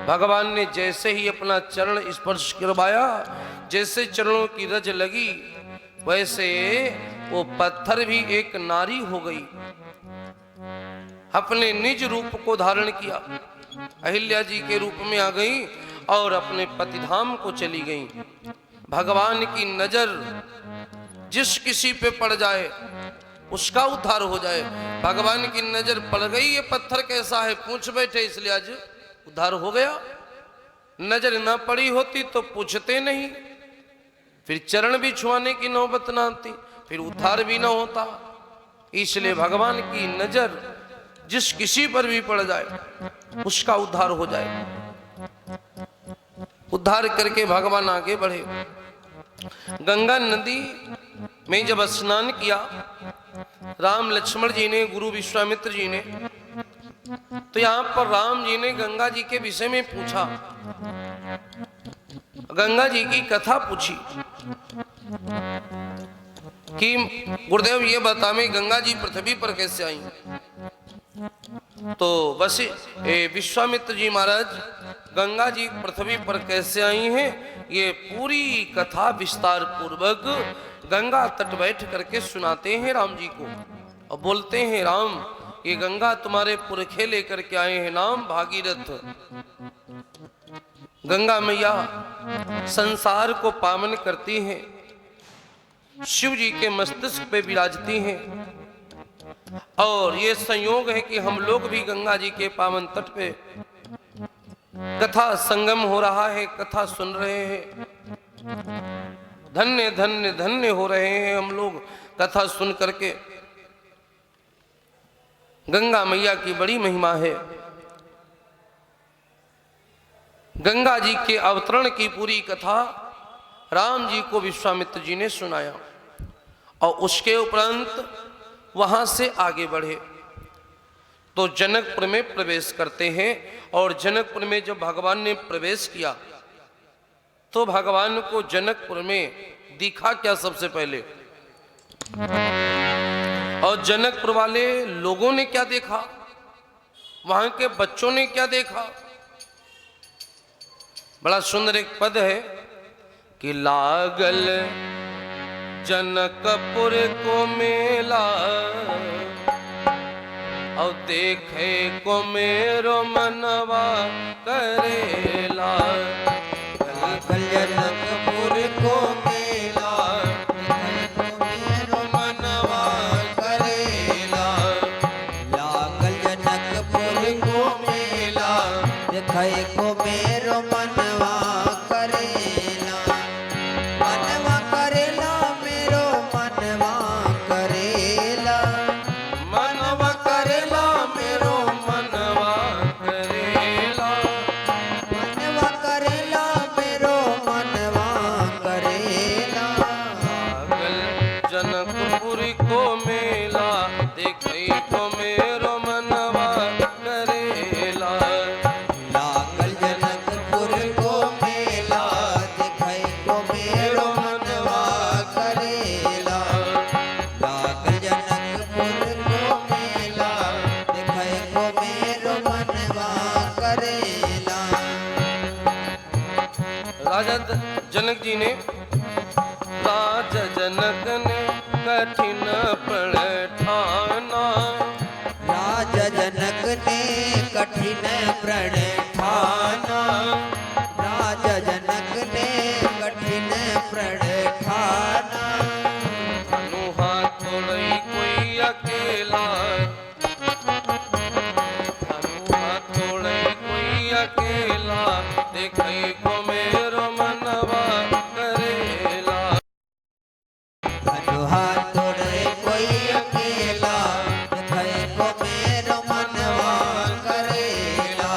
भगवान ने जैसे ही अपना चरण स्पर्श करवाया, जैसे चरणों की रज लगी, वैसे वो पत्थर भी एक नारी हो गई, अपने निज रूप को धारण किया, अहिल्या जी के रूप में आ गई और अपने पतिधाम को चली गई। भगवान की नजर जिस किसी पे पड़ जाए उसका उद्धार हो जाए। भगवान की नजर पड़ गई, ये पत्थर कैसा है पूछ बैठे, इसलिए आज उद्धार हो गया। नजर ना पड़ी होती तो पूछते नहीं, फिर चरण भी छुआने की नौबत ना आती, फिर उद्धार भी ना होता। इसलिए भगवान की नजर जिस किसी पर भी पड़ जाए उसका उद्धार हो जाए। उद्धार करके भगवान आगे बढ़े। गंगा नदी में जब स्नान किया राम लक्ष्मण जी ने, गुरु विश्वामित्र जी ने, तो यहां पर राम जी ने गंगा जी के विषय में पूछा, गंगा जी की कथा पूछी कि गुरुदेव ये बतावे गंगा जी पृथ्वी पर कैसे आई। तो बस विश्वामित्र जी महाराज गंगा जी पृथ्वी पर कैसे आई हैं, ये पूरी कथा विस्तार पूर्वक गंगा तट बैठ करके सुनाते हैं राम जी को और बोलते हैं, राम ये गंगा तुम्हारे पुरखे लेकर के आए हैं, नाम भागीरथ। गंगा मैया संसार को पावन करती हैं, शिव जी के मस्तिष्क पे विराजती हैं और ये संयोग है कि हम लोग भी गंगा जी के पावन तट पे कथा संगम हो रहा है, कथा सुन रहे हैं। धन्य धन्य धन्य हो रहे हैं हम लोग कथा सुन करके। गंगा मैया की बड़ी महिमा है। गंगा जी के अवतरण की पूरी कथा राम जी को विश्वामित्र जी ने सुनाया और उसके उपरांत वहां से आगे बढ़े तो जनकपुर में प्रवेश करते हैं। और जनकपुर में जब भगवान ने प्रवेश किया तो भगवान को जनकपुर में दिखा क्या सबसे पहले, और जनकपुर वाले लोगों ने क्या देखा, वहां के बच्चों ने क्या देखा। बड़ा सुंदर एक पद है कि लागल जनकपुर को मेला और देखे को मेरो मनवा करेला। जनकपुर को मेला मेरो मनवा करेला। लागल जनकपुर को मेला देखे को मेरो मनवा करेला। मनवा करेला मेरो मनवा करेला। मनवा करेला मेरो मनवा करेला। मनवा करेला मेरो मनवा करेला। लागल जनकपुर को मेला देखई को मेरो मनवा करेला। लागल जनकपुर को मेला देखे को मेरो मनवा करेला। लागल जनकपुर को मेला देखे को मेरो मनवा करेला। राजा जनक जी ने, राजा जनक ने कठिन प्रण ठाना। राजा जनक ने कठिन प्रण ठाना। राजा जनक ने कठिन प्रण ठाना। धनु हाथ तोड़ई कोई अकेला। धनु हाथ तोड़ई कोई अकेला देखई को मेरो मनवा करेला। धनु हाथ तोड़े कोई अकेला देखे को मेरो मनवा करेला।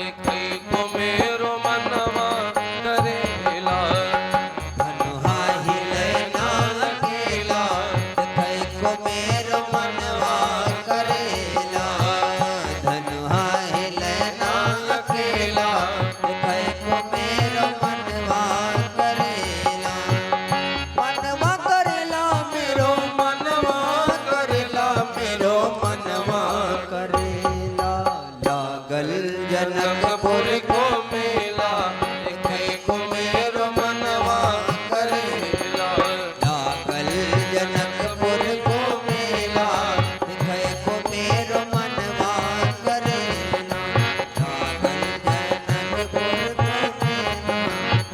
देखई को मेरो मनवा करेला धनुहा हिले ना अकेला देखै को मेरो मनवा करेला धनुहा हिले ना अकेला देखै को मेरो मनवा करेला मनवा करेला मेरो मनवा करेला मेरो मनवा करेला लागल जनकपुर को मेला देखई को मेरो मनवा करेला लागल जनकपुर को मेला देखै को मेरो मनवा करेला लागल जनकपुर को मेला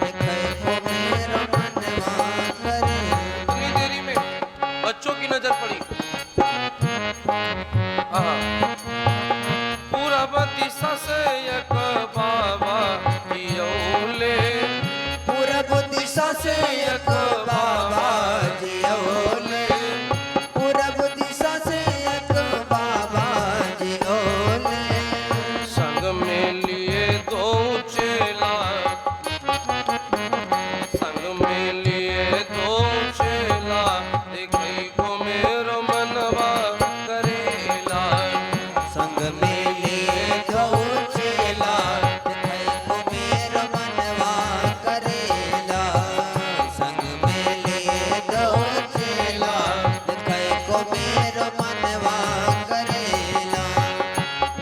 देखै को मेरो मनवा करेला इतनी देरी में बच्चों की नजर पड़ी आहा। पूरब दिशा से एक बाबा जियौले पूरब दिशा से एक बाबा जियोले पूरब दिशा से एक बाबा जियोले संग में लिए दो चेला संग में लिए दो चेला देखई को मेरो मनवा करेला संग में लिए दो चेला देखै को मेरो मनवा करेला संग में लिए दो चेला देखै को मेरो मनवा करेला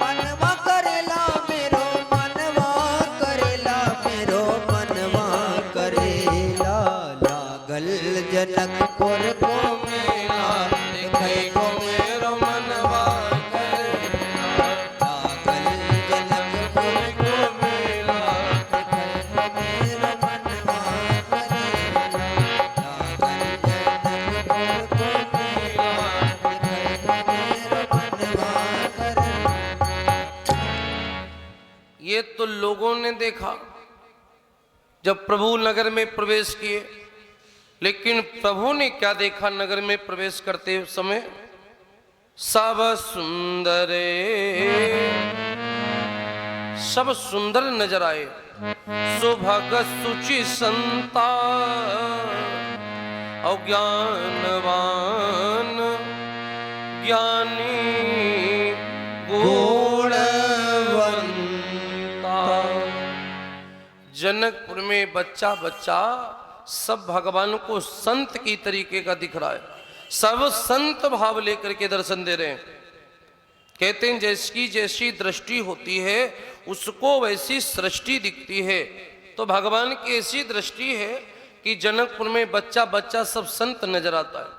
मनवा करेला मेरो मनवा करेला मेरो मनवा करेला लागल जनकपुर को मेला देखै को मेरो मनवा करेला लागल जनकपुर को मेला देखै को मेरो मनवा करेला लागल जनकपुर को मेला देखै को मेरो मनवा करेला ये तो लोगों ने देखा जब प्रभु नगर में प्रवेश किए, लेकिन प्रभु ने क्या देखा नगर में प्रवेश करते समय? सब सुंदरे सब सुंदर नजर आए। सुभग सुचि संता और ज्ञानवान ज्ञानी गुणवंता। जनकपुर में बच्चा बच्चा सब भगवान को संत की तरीके का दिख रहा है, सब संत भाव लेकर के दर्शन दे रहे हैं। कहते हैं जैसी जैसी दृष्टि होती है उसको वैसी सृष्टि दिखती है। तो भगवान की ऐसी दृष्टि है कि जनकपुर में बच्चा बच्चा सब संत नजर आता है।